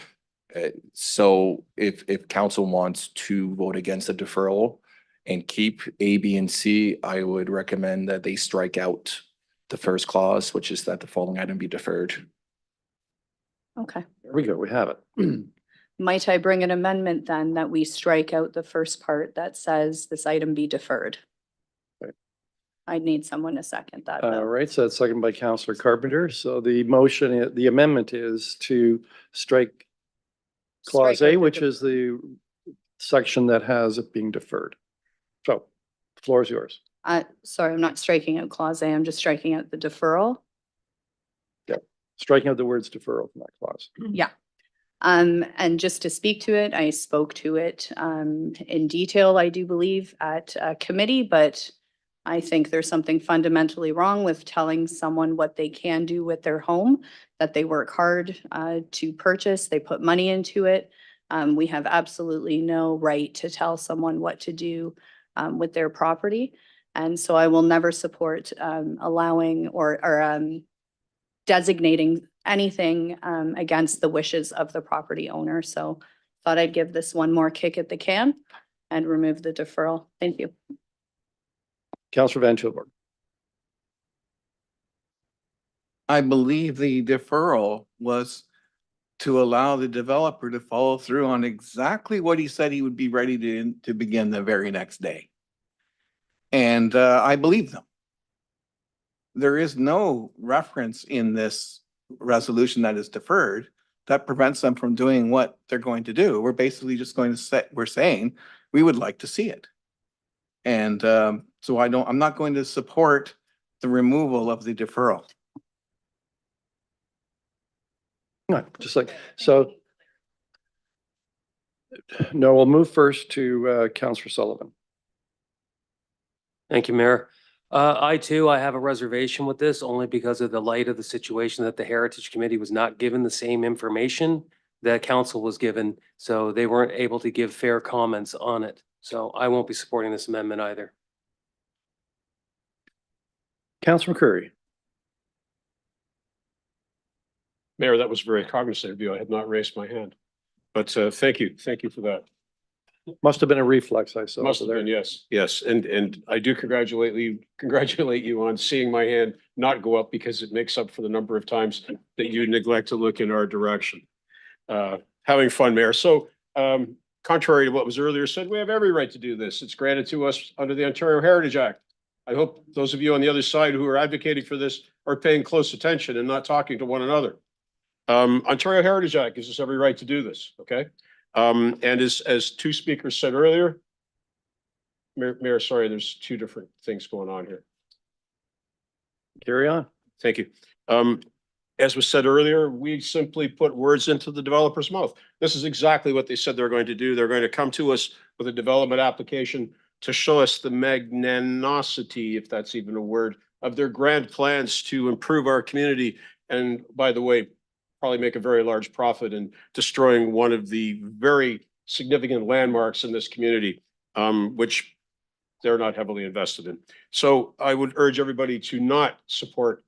So if council wants to vote against the deferral and keep A, B, and C, I would recommend that they strike out the first clause, which is that the following item be deferred. Okay. There we go. We have it. Might I bring an amendment then that we strike out the first part that says this item be deferred? I'd need someone to second that. All though. right, so that's seconded by Counselor Carpenter. So the motion, the amendment is to strike clause Strike A, out the which is the section that has it being deferred. So, the floor is yours. Sorry, I'm not striking out clause A, I'm just striking out the deferral. Striking out the words deferral from that clause. Yeah. And just to speak to it, I spoke to it, in detail, I do believe, at a committee, but I think there's something fundamentally wrong with telling someone what they can do with their home, that they work hard, to purchase, they put money into it. We have absolutely no right to tell someone what to do, with their property. And so I will never support, allowing or designating anything against the wishes of the property owner. So thought I'd give this one more kick at the can and remove the deferral. Thank you. Counselor Van Tilburg. I believe the deferral was to allow the developer to follow through on exactly what he said he would be ready to begin the very next day. And I believe them. There is no reference in this resolution that is deferred that prevents them from doing what they're going to do. We're basically just going to say, we're saying we would like to see it. And so I'm not going to support the removal of the deferral. No, just like, so. No, we'll move first to Counselor Sullivan. Thank you, Mayor. I too, I have a reservation with this only because of the light of the situation that the Heritage Committee was not given the same information that council was given. So they weren't able to give fair comments on it. So I won't be supporting this amendment either. Counselor McCurry. Mayor, that was very cognizant of you. I had not raised my hand. But thank you. Thank you for that. Must have been a reflex, I saw. Must have been, yes, yes. And I do congratulate you on seeing my hand not go up because it makes up for the number of times that you neglect to look in our direction. Having fun, Mayor. So contrary to what was earlier said, we have every right to do this. It's granted to us under the Ontario Heritage Act. I hope those of you on the other side who are advocating for this are paying close attention and not talking to one another. Ontario Heritage Act gives us every right to do this, okay? And as two speakers said earlier, Mayor, sorry, there's two different things going on here. Carry on. Thank you. As was said earlier, we simply put words into the developer's mouth. This is exactly what they said they're going to do. They're going to come to us with a development application to show us the magnanimity, if that's even a word, of their grand plans to improve our community. And by the way, probably make a very large profit in destroying one of the very significant landmarks in this community, which they're not heavily invested in. So I would urge everybody to not support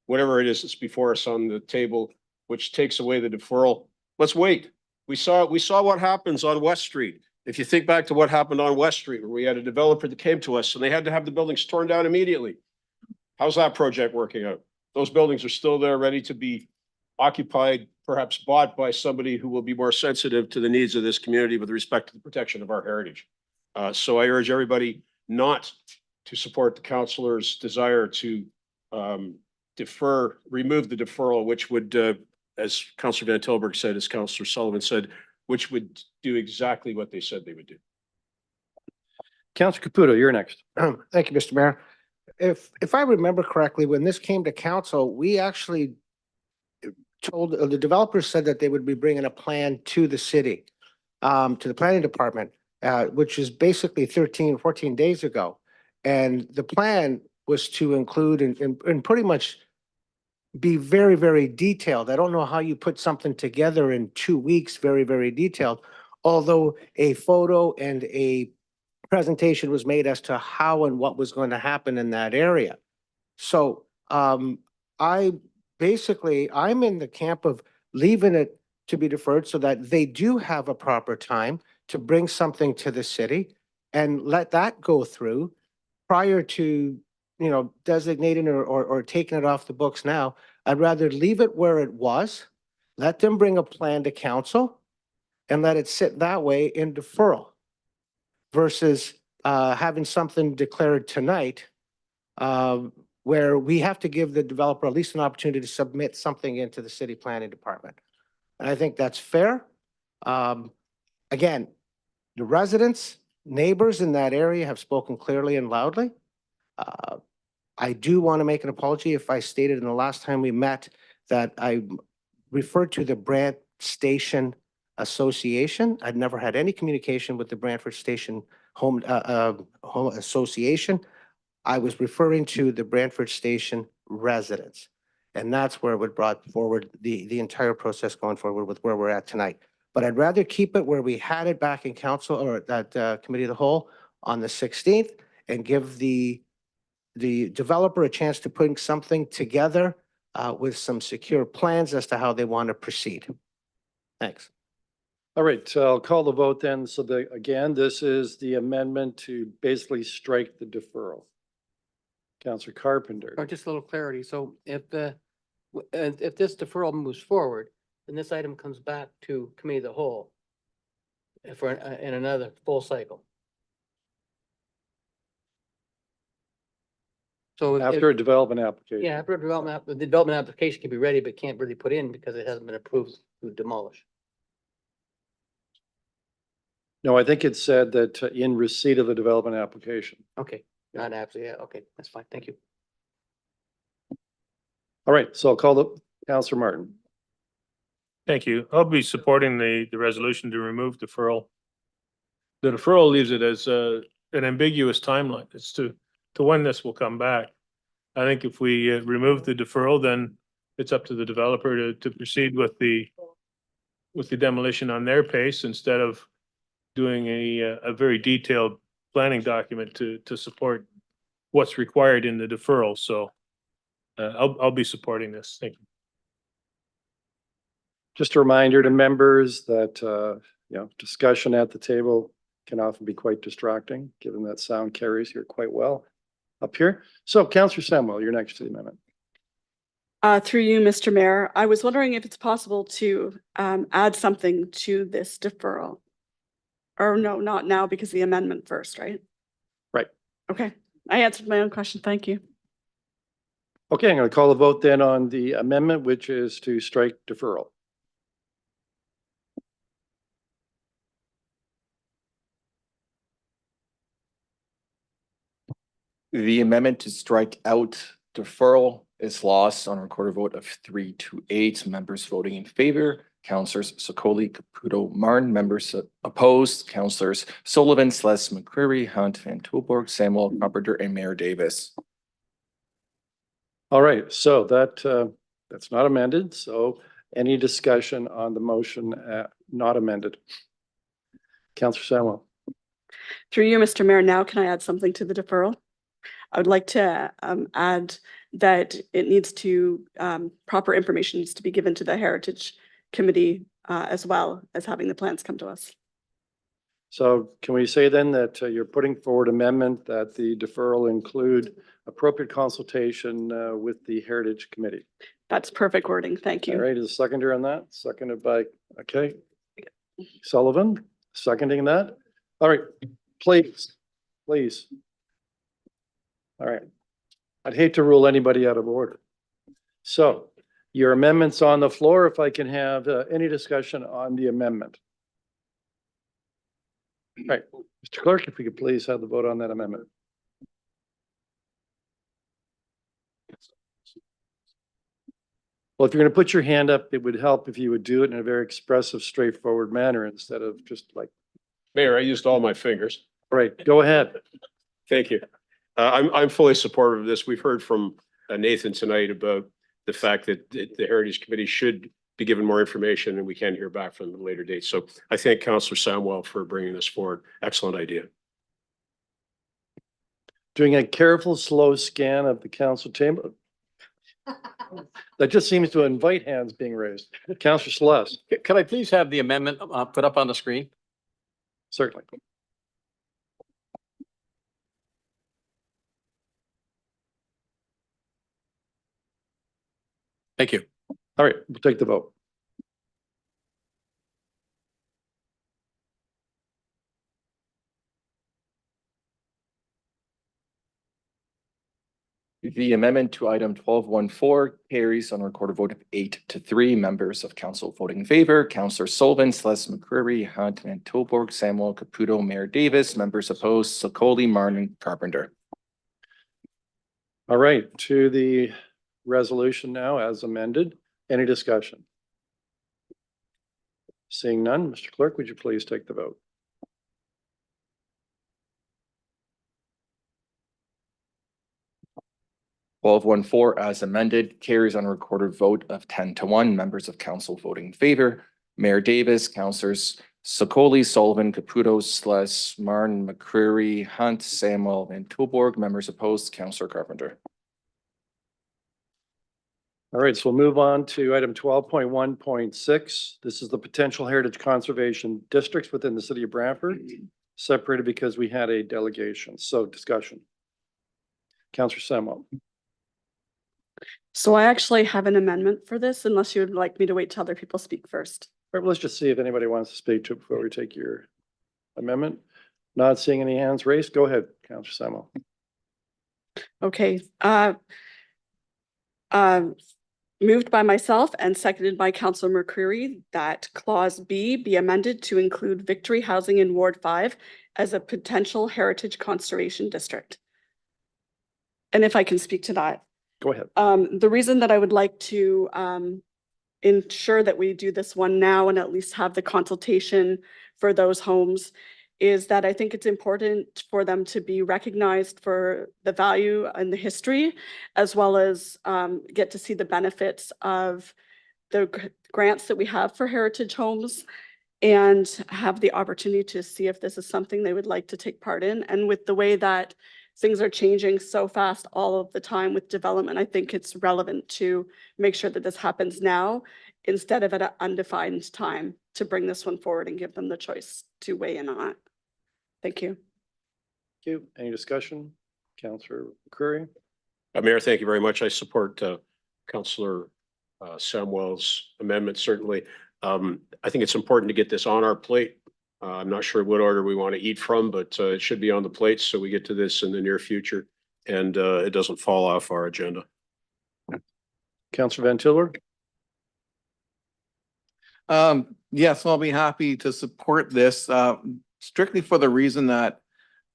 whatever it is that's before us on the table, which takes away the deferral. Let's wait. We saw what happens on West Street. If you think back to what happened on West Street, where we had a developer that came to us and they had to have the buildings torn down immediately. How's that project working out? Those buildings are still there, ready to be occupied, perhaps bought by somebody who will be more sensitive to the needs of this community with respect to the protection of our heritage. So I urge everybody not to support the councillor's desire to remove the deferral, which would, as Councillor Van Tilburg said, as Councillor Sullivan said, which would do exactly what they said they would do. Counselor Caputo, you're next. Thank you, Mr. Mayor. If I remember correctly, when this came to council, we actually told, the developers said that they would be bringing a plan to the city, to the planning department, which is basically 14 days ago. And the plan was to include and pretty much be very, very detailed. I don't know how you put something together in 2 weeks, very, very detailed, although a photo and a presentation was made as to how and what was going to happen in that area. So I'm in the camp of leaving it to be deferred so that they do have a proper time to bring something to the city and let that go through prior to, designating or taking it off the books now. I'd rather leave it where it was, let them bring a plan to council and let it sit that way in deferral versus having something declared tonight where we have to give the developer at least an opportunity to submit something into the city planning department. And I think that's fair. Again, the residents, neighbors in that area have spoken clearly and loudly. I do want to make an apology if I stated in the last time we met that I referred to the Brant Station Association. I'd never had any communication with the Brantford Station Home Association. I was referring to the Brantford Station residents. And that's where it would brought forward the entire process going forward with where we're at tonight. But I'd rather keep it where we had it back in council or that committee of the whole on the 16th and give the developer a chance to put something together with some secure plans as to how they want to proceed. Thanks. All right, so I'll call the vote then. So again, this is the amendment to basically strike the deferral. Councillor Carpenter. Or just a little clarity. So if this deferral moves forward, then this item comes back to committee of the whole for in another full cycle. So After a development application. yeah, after a development, the development application can be ready, but can't really put in because it hasn't been approved to demolish. No, I think it said that in receipt of the development application. Okay, not actually, yeah, okay, that's fine, thank you. All right, so I'll call the Councillor Martin. Thank you. I'll be supporting the resolution to remove deferral. The deferral leaves it as an ambiguous timeline as to when this will come back. I think if we remove the deferral, then it's up to the developer to proceed with the demolition on their pace instead of doing a very detailed planning document to support what's required in the deferral. So I'll be supporting this. Thank you. Just a reminder to members that, discussion at the table can often be quite distracting, given that sound carries here quite well up here. So Councillor Samuel, you're next to the amendment. Through you, Mr. Mayor, I was wondering if it's possible to add something to this deferral. Or no, not now because the amendment first, right? Right. Okay, I answered my own question. Thank you. Okay, I'm going to call the vote then on the amendment, which is to strike deferral. The amendment to strike out deferral is lost on a recorded vote of 3-8. Members voting in favor, Councillors Sokoli, Caputo, Martin. Members opposed, Councillors Sullivan, Celeste, McCreary, Hunt, Van Tilburg, Samuel, Carpenter, and Mayor Davis. All right, so that's not amended. So any discussion on the motion not amended? Councillor Samuel. Through you, Mr. Mayor, now can I add something to the deferral? I would like to add that it needs to, proper information needs to be given to the Heritage Committee as well as having the plans come to us. So can we say then that you're putting forward amendment that the deferral include appropriate consultation with the Heritage Committee? That's perfect wording. Thank you. All right, is a seconder on that? Seconded by, okay. Sullivan, seconding that. All right, please. All right. I'd hate to rule anybody out of order. So your amendment's on the floor. If I can have any discussion on the amendment. All right, Mr. Clerk, if we could please have the vote on that amendment. Well, if you're going to put your hand up, it would help if you would do it in a very expressive, straightforward manner instead of just like. Mayor, I used all my fingers. All right, go ahead. Thank you. I'm fully supportive of this. We've heard from Nathan tonight about the fact that the Heritage Committee should be given more information and we can hear back from them at a later date. So I thank Councillor Samwell for bringing this forward. Excellent idea. Doing a careful, slow scan of the council table. That just seems to invite hands being raised. Councillor Celeste. Could I please have the amendment put up on the screen? Certainly. Thank you. All right, we'll take the vote. The amendment to item 12.14 carries on a recorded vote of 8-3. Members of council voting in favor, Councillor Sullivan, Celeste McCreary, Hunt, Van Tilburg, Samuel Caputo, Mayor Davis. Members opposed, Sokoli, Martin, Carpenter. All right, to the resolution now as amended. Any discussion? Seeing none, Mr. Clerk, would you please take the vote? 12.14 as amended carries on a recorded vote of 10-1. Members of council voting in favor, Mayor Davis, Councillors Sokoli, Sullivan, Caputo, Celeste, Martin, McCreary, Hunt, Samuel, Van Tilburg. Members opposed, Councillor Carpenter. All right, so we'll move on to item 12.1.6. This is the potential heritage conservation districts within the city of Brantford, separated because we had a delegation. So discussion. Councillor Samuel. So I actually have an amendment for this, unless you would like me to wait till other people speak first. All right, let's just see if anybody wants to speak to it before we take your amendment. Not seeing any hands raised. Go ahead, Councillor Samuel. Okay, moved by myself and seconded by Councillor McCreary that clause B be amended to include Victory Housing in Ward 5 as a potential heritage conservation district. And if I can speak to that. Go ahead. The reason that I would like to ensure that we do this one now and at least have the consultation for those homes is that I think it's important for them to be recognized for the value and the history, as well as get to see the benefits of the grants that we have for heritage homes and have the opportunity to see if this is something they would like to take part in. And with the way that things are changing so fast all of the time with development, I think it's relevant to make sure that this happens now instead of at an undefined time to bring this one forward and give them the choice to weigh in on it. Thank you. Thank you. Any discussion? Councillor McCreary. Mayor, thank you very much. I support Councillor Samuel's amendment, certainly. I think it's important to get this on our plate. I'm not sure what order we want to eat from, but it should be on the plate so we get to this in the near future and it doesn't fall off our agenda. Councillor Van Tilburg. Yes, I'll be happy to support this, strictly for the reason that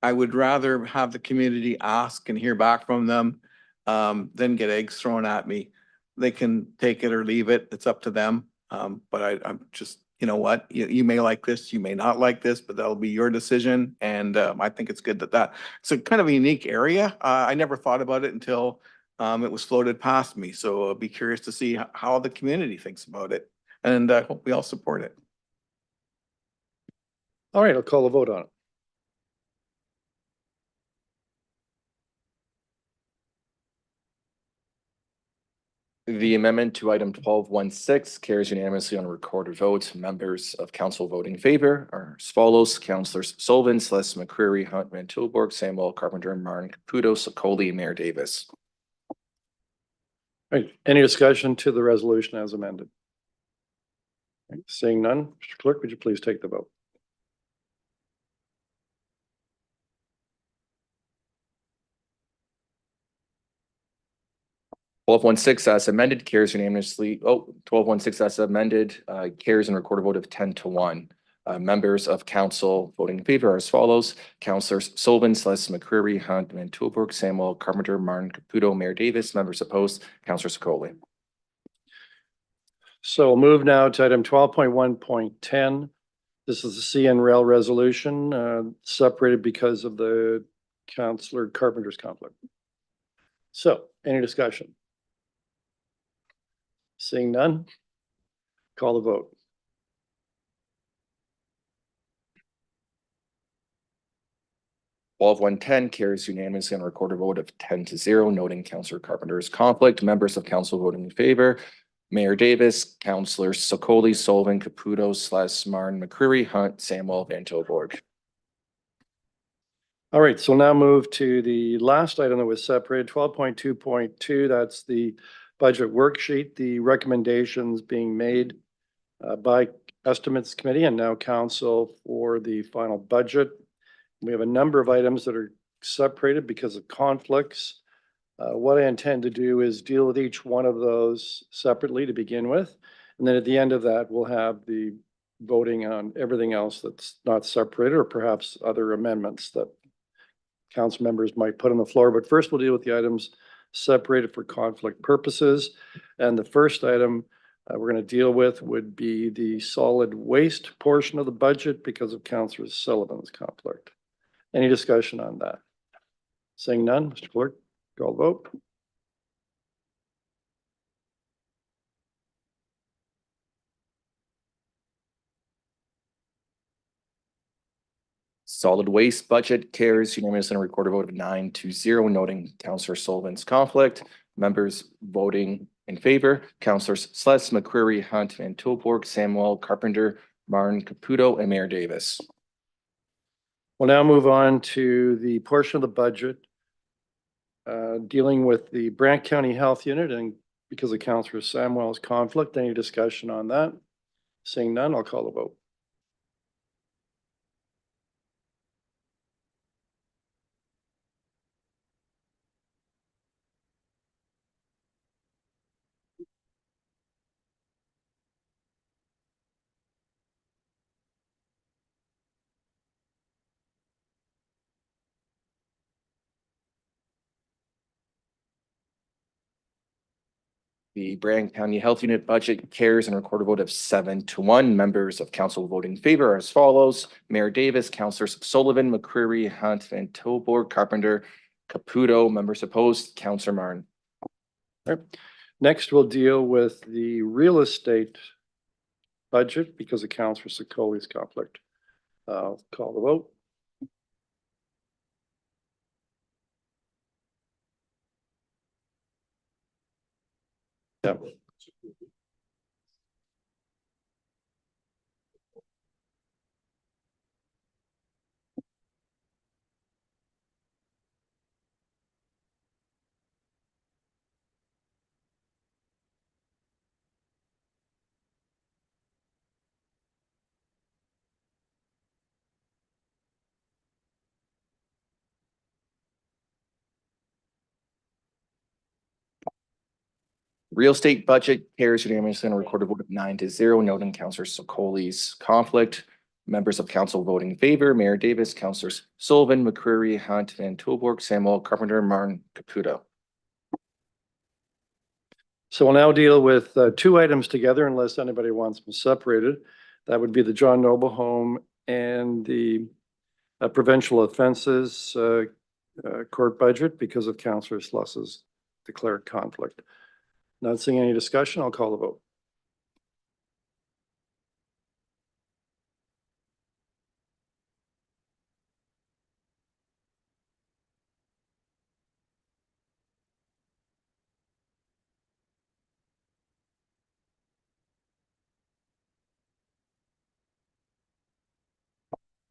I would rather have the community ask and hear back from them, than get eggs thrown at me. They can take it or leave it. It's up to them. But I'm just, you know what, you may like this, you may not like this, but that'll be your decision. And I think it's good that it's a kind of a unique area. I never thought about it until it was floated past me. So I'll be curious to see how the community thinks about it. And I hope we all support it. All right, I'll call a vote on it. The amendment to item 12.16 carries unanimously on a recorded vote. Members of council voting in favor are as follows: Councillors Sullivan, Celeste McCreary, Hunt, Van Tilburg, Samuel Carpenter, Martin Caputo, Sokoli, Mayor Davis. All right, any discussion to the resolution as amended? Seeing none, Mr. Clerk, would you please take the vote? Twelve one six as amended carries unanimously. 12.16 as amended carries in recorded vote of 10-1. Members of council voting in favor are as follows: Councillors Sullivan, Celeste McCreary, Hunt, Van Tilburg, Samuel Carpenter, Martin Caputo, Mayor Davis. Members opposed, Councillor Sokoli. So we'll move now to item 12.1.10. This is the CN Rail resolution, separated because of the Councillor Carpenter's conflict. So any discussion? Seeing none, call the vote. Twelve one ten carries unanimously on a recorded vote of 10-0, noting Councillor Carpenter's conflict. Members of council voting in favor: Mayor Davis, Councillors Sokoli, Sullivan, Caputo, Celeste, Martin, McCreary, Hunt, Samuel, Van Tilburg. All right, so now move to the last item that was separated, 12.2.2. That's the budget worksheet, the recommendations being made by Estimates Committee and now Council for the final budget. We have a number of items that are separated because of conflicts. What I intend to do is deal with each one of those separately to begin with. And then at the end of that, we'll have the voting on everything else that's not separated, or perhaps other amendments that council members might put on the floor. But first, we'll deal with the items separated for conflict purposes. And the first item we're going to deal with would be the solid waste portion of the budget because of Councillor Sullivan's conflict. Any discussion on that? Seeing none, Mr. Clerk, call the vote. Solid waste budget carries unanimously and a recorded vote of 9-0, noting Councillor Sullivan's conflict. Members voting in favor, Councillors Sless, McCreary, Hunt, Van Tilburg, Samuel, Carpenter, Martin, Caputo, and Mayor Davis. We'll now move on to the portion of the budget dealing with the Brant County Health Unit, and because of Councillor Samuel's conflict, any discussion on that? Seeing none, I'll call the vote. The Brant County Health Unit budget carries and recorded vote of 7-1. Members of council voting in favor are as follows: Mayor Davis, Councillors Sullivan, McCreary, Hunt, Van Tilburg, Carpenter, Caputo. Members opposed, Councillor Martin. All right. Next, we'll deal with the real estate budget because of Councillor Sicoli's conflict. I'll call the vote. Yeah. Real estate budget carries unanimously and a recorded vote of 9-0, noting Councillor Sicoli's conflict. Members of council voting in favor, Mayor Davis, Councillors Sullivan, McCreary, Hunt, Van Tilburg, Samuel, Carpenter, Martin, Caputo. So we'll now deal with two items together unless anybody wants them separated. That would be the John Noble Home and the provincial offenses court budget because of Councillor Sluss's declared conflict. Not seeing any discussion, I'll call the vote.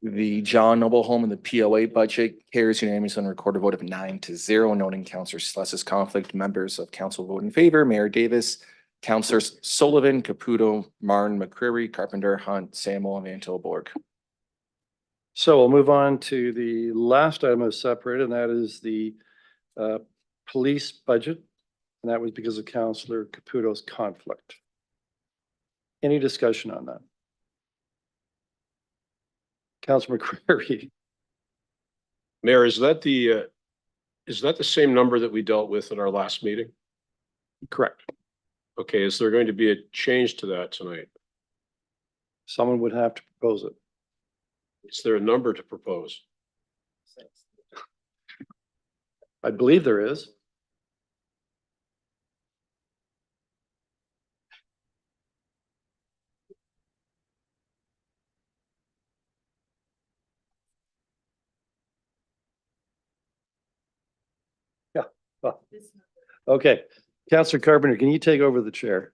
The John Noble Home and the POA budget carries unanimously and recorded vote of 9-0, noting Councillor Sless's conflict. Members of council vote in favor, Mayor Davis, Councillors Sullivan, Caputo, Martin, McCreary, Carpenter, Hunt, Samuel, and Van Tilburg. So we'll move on to the last item of separated, and that is the police budget. And that was because of Councillor Caputo's conflict. Any discussion on that? Councillor McCreary. Mayor, is that the same number that we dealt with at our last meeting? Correct. Okay, is there going to be a change to that tonight? Someone would have to propose it. Is there a number to propose? I believe there is. Yeah. Well, okay. Councillor Carpenter, can you take over the chair?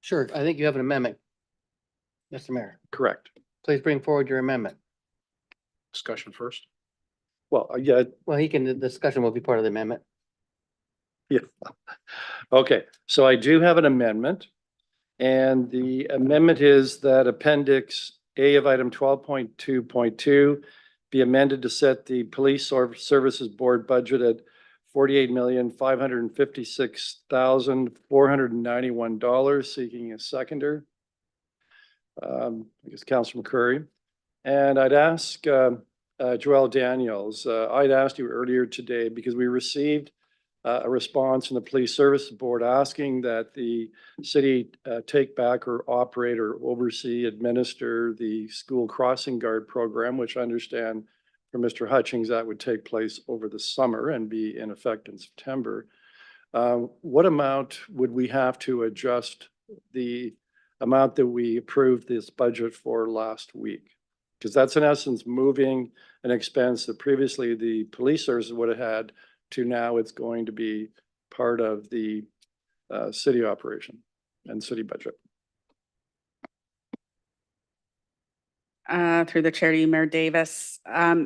Sure, I think you have an amendment. Mr. Mayor, Correct. please bring forward your amendment. Discussion first. Well, yeah, Well, the discussion will be part of the amendment. yeah. Okay, so I do have an amendment. And the amendment is that Appendix A of item 12.2.2 be amended to set the Police Services Board budget at $48,556,491, seeking a seconder. I guess Councilor McCurry. And I'd ask Joelle Daniels, I'd asked you earlier today because we received a response from the Police Service Board asking that the city take back or operate or oversee, administer the school crossing guard program, which I understand from Mr. Hutchings, that would take place over the summer and be in effect in September. What amount would we have to adjust the amount that we approved this budget for last week? Because that's in essence moving an expense that previously the police services would have had to now it's going to be part of the city operation and city budget. Through the chair to you, Mayor Davis.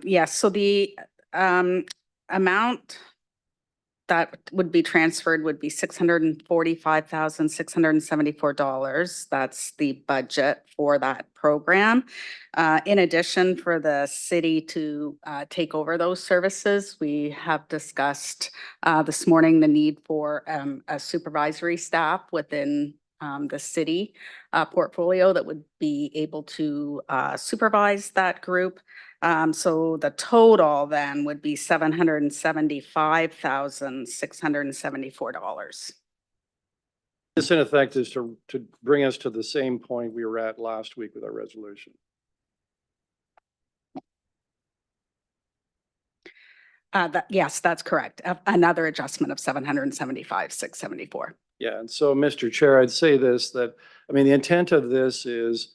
Yes, so the amount that would be transferred would be $645,674. That's the budget for that program. In addition, for the city to take over those services, we have discussed this morning the need for a supervisory staff within the city portfolio that would be able to supervise that group. So the total then would be $775,674. This in effect is to bring us to the same point we were at last week with our resolution. Yes, that's correct. Another adjustment of $775,674. Yeah, and so, Mr. Chair, I'd say this, that, I mean, the intent of this is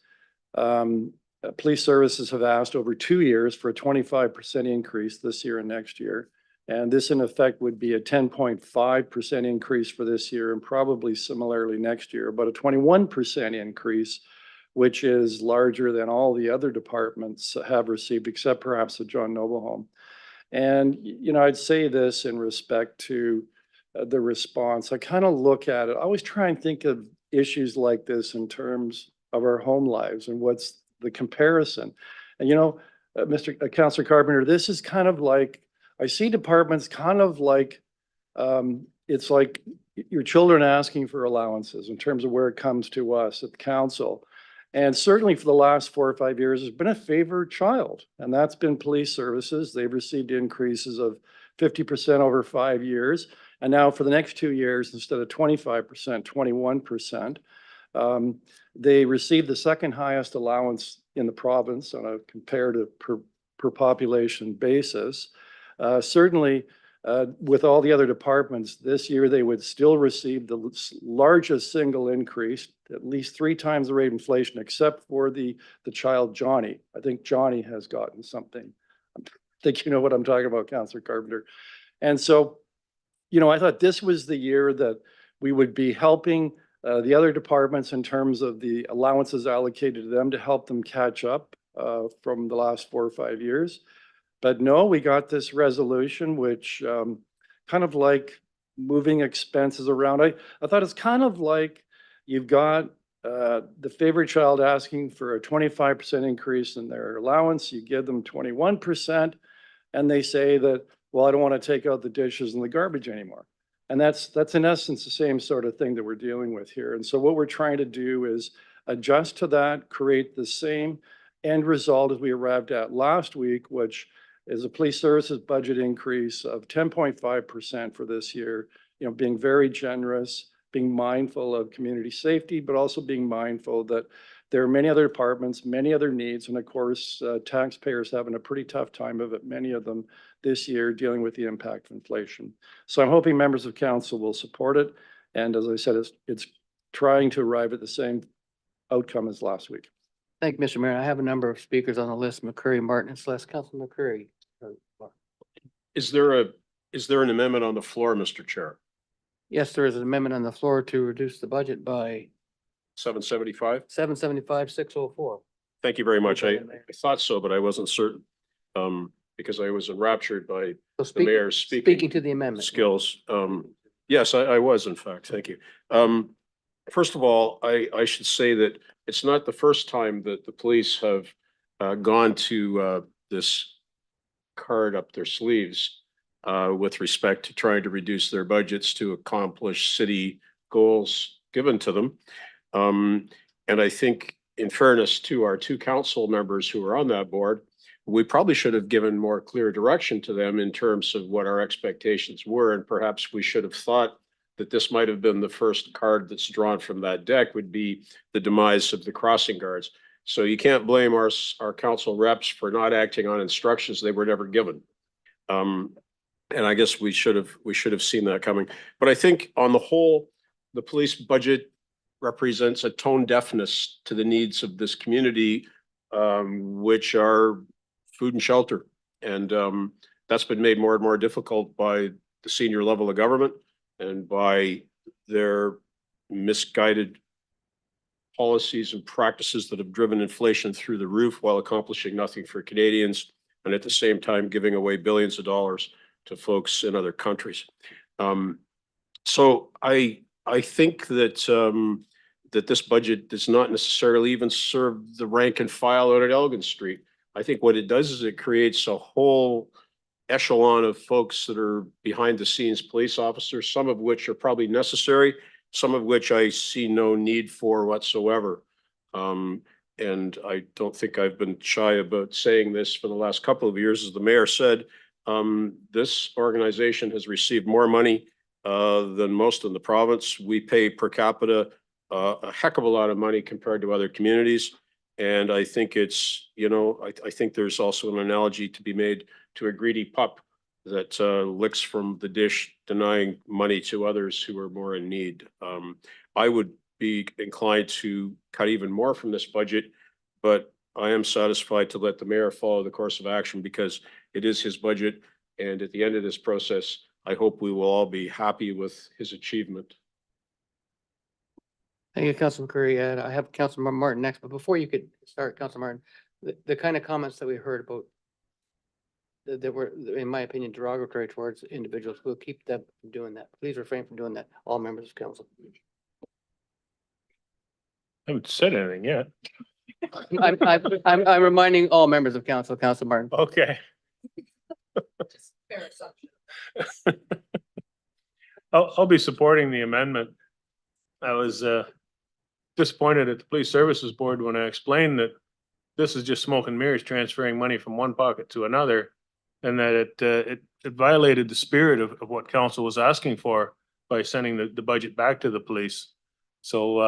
police services have asked over 2 years for a 25% increase this year and next year. And this in effect would be a 10.5% increase for this year and probably similarly next year, but a 21% increase, which is larger than all the other departments have received, except perhaps the John Noble Home. And, you know, I'd say this in respect to the response. I kind of look at it, I always try and think of issues like this in terms of our home lives and what's the comparison. And, you know, Councilor Carpenter, this is kind of like, I see departments kind of like, it's like your children asking for allowances in terms of where it comes to us at the council. And certainly for the last 4 or 5 years, there's been a favored child, and that's been police services. They've received increases of 50% over 5 years. And now for the next 2 years, instead of 25%, 21%. They received the second highest allowance in the province on a comparative per population basis. Certainly, with all the other departments, this year they would still receive the largest single increase, at least 3 times the rate of inflation, except for the child Johnny. I think Johnny has gotten something. I think you know what I'm talking about, Councilor Carpenter. And so, you know, I thought this was the year that we would be helping the other departments in terms of the allowances allocated to them to help them catch up from the last 4 or 5 years. But no, we got this resolution, which kind of like moving expenses around. I thought it's kind of like you've got the favorite child asking for a 25% increase in their allowance. You give them 21%, and they say that, well, I don't want to take out the dishes and the garbage anymore. And that's in essence the same sort of thing that we're dealing with here. And so what we're trying to do is adjust to that, create the same end result as we arrived at last week, which is a police services budget increase of 10.5% for this year, you know, being very generous, being mindful of community safety, but also being mindful that there are many other departments, many other needs, and of course, taxpayers having a pretty tough time of it, many of them this year dealing with the impact of inflation. So I'm hoping members of council will support it. And as I said, it's trying to arrive at the same outcome as last week. Thank you, Mr. Mayor. I have a number of speakers on the list, McCurry, Martin, and Celeste. Councilor McCurry. Is there an amendment on the floor, Mr. Chair? Yes, there is an amendment on the floor to reduce the budget by 775? $775,604. Thank you very much. I Mayor. thought so, but I wasn't certain. Because I was enraptured by So the mayor's speaking to the amendment. skills. Yes, I was, in fact. Thank you. First of all, I should say that it's not the first time that the police have gone to this card up their sleeves. with respect to trying to reduce their budgets to accomplish city goals given to them. And I think in fairness to our two council members who are on that board, we probably should have given more clear direction to them in terms of what our expectations were. And perhaps we should have thought that this might have been the first card that's drawn from that deck would be the demise of the crossing guards. So you can't blame our council reps for not acting on instructions they were never given. And I guess we should have seen that coming. But I think on the whole, the police budget represents a tone deafness to the needs of this community, which are food and shelter. And that's been made more and more difficult by the senior level of government and by their misguided policies and practices that have driven inflation through the roof while accomplishing nothing for Canadians, and at the same time giving away billions of dollars to folks in other countries. So I think that that this budget does not necessarily even serve the rank and file out at Elgin Street. I think what it does is it creates a whole echelon of folks that are behind the scenes police officers, some of which are probably necessary, some of which I see no need for whatsoever. And I don't think I've been shy about saying this for the last couple of years. As the mayor said, this organization has received more money than most in the province. We pay per capita a heck of a lot of money compared to other communities. And I think it's, you know, I think there's also an analogy to be made to a greedy pup that licks from the dish, denying money to others who are more in need. I would be inclined to cut even more from this budget, but I am satisfied to let the mayor follow the course of action because it is his budget. And at the end of this process, I hope we will all be happy with his achievement. Thank you, Councilman Curry. I have Councilman Martin next, but before you could start, Councilman Martin, the kind of comments that we heard about that were, in my opinion, derogatory towards individuals, we'll keep them from doing that. Please refrain from doing that, all members of council. I haven't said anything yet. I'm reminding all members of council, Council Martin. Okay. I'll be supporting the amendment. I was disappointed at the Police Services Board when I explained that this is just smoke and mirrors, transferring money from one pocket to another, and that it violated the spirit of what council was asking for by sending the budget back to the police. So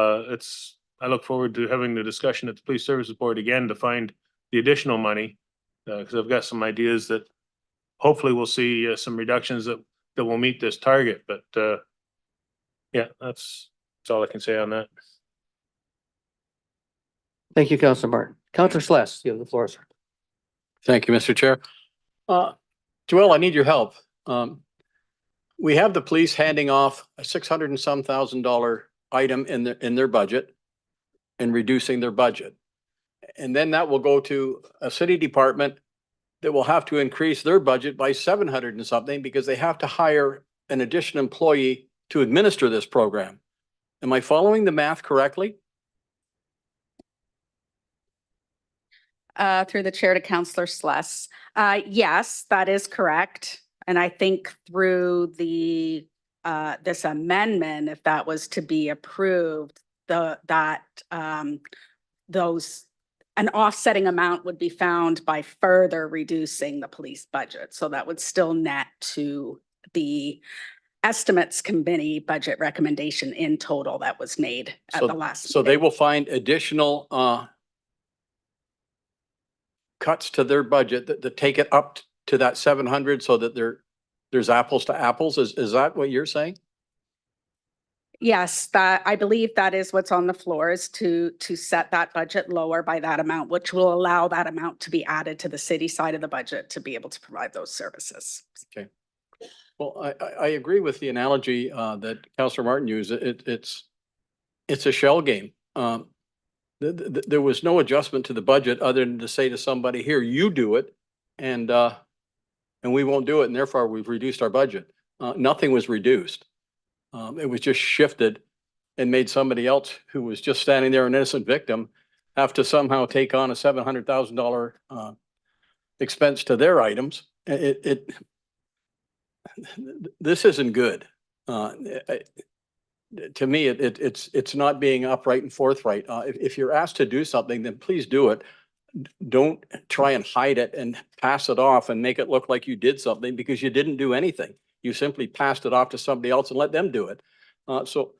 I look forward to having the discussion at the Police Services Board again to find the additional money, because I've got some ideas that hopefully we'll see some reductions that will meet this target. But yeah, that's all I can say on that. Thank you, Councilor Martin. Councilor Sless, you have the floor, sir. Thank you, Mr. Chair. Joel, I need your help. We have the police handing off a $600 and some thousand item in their budget and reducing their budget. And then that will go to a city department that will have to increase their budget by 700 and something because they have to hire an additional employee to administer this program. Am I following the math correctly? Through the chair to Councillor Sless. Yes, that is correct. And I think through the this amendment, if that was to be approved, an offsetting amount would be found by further reducing the police budget. So that would still net to the estimates committee budget recommendation in total that was made at the last. So they will find additional cuts to their budget that take it up to that 700 so that there's apples to apples. Is that what you're saying? Yes, that I believe that is what's on the floor, is to set that budget lower by that amount, which will allow that amount to be added to the city side of the budget to be able to provide those services. Okay. Well, I agree with the analogy that Councillor Martin used. It's a shell game. There was no adjustment to the budget other than to say to somebody, here, you do it, and we won't do it, and therefore we've reduced our budget. Nothing was reduced. It was just shifted and made somebody else who was just standing there, an innocent victim, have to somehow take on a $700,000 expense to their items. this isn't good. To me, it's not being upright and forthright. If you're asked to do something, then please do it. Don't try and hide it and pass it off and make it look like you did something because you didn't do anything. You simply passed it off to somebody else and let them do it. So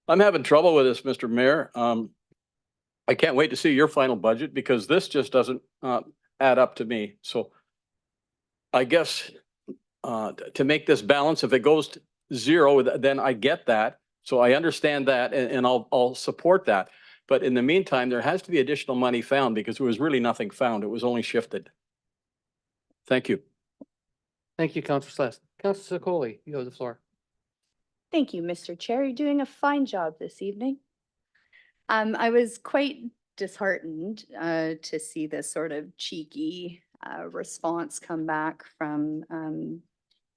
I'm having trouble with this, Mr. Mayor. I can't wait to see your final budget because this just doesn't add up to me. So I guess to make this balance, if it goes to zero, then I get that. So I understand that and I'll support that. But in the meantime, there has to be additional money found because there was really nothing found. It was only shifted. Thank you. Thank you, Councillor Sless. Councillor Sakoli, you have the floor. Thank you, Mr. Chair. You're doing a fine job this evening. I was quite disheartened to see this sort of cheeky response come back from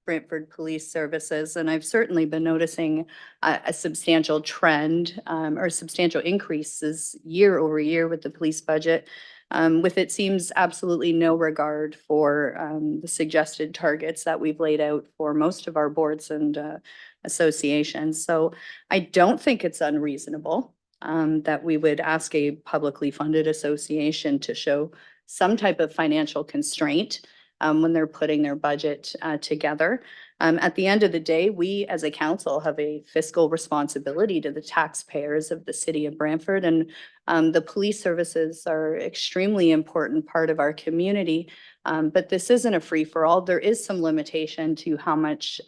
Brantford Police Services. And I've certainly been noticing a substantial trend or substantial increases year over year with the police budget, with it seems absolutely no regard for the suggested targets that we've laid out for most of our boards and associations. So I don't think it's unreasonable that we would ask a publicly funded association to show some type of financial constraint when they're putting their budget together. At the end of the day, we as a council have a fiscal responsibility to the taxpayers of the city of Brantford, and the police services are extremely important part of our community. But this isn't a free-for-all. There is some limitation to how much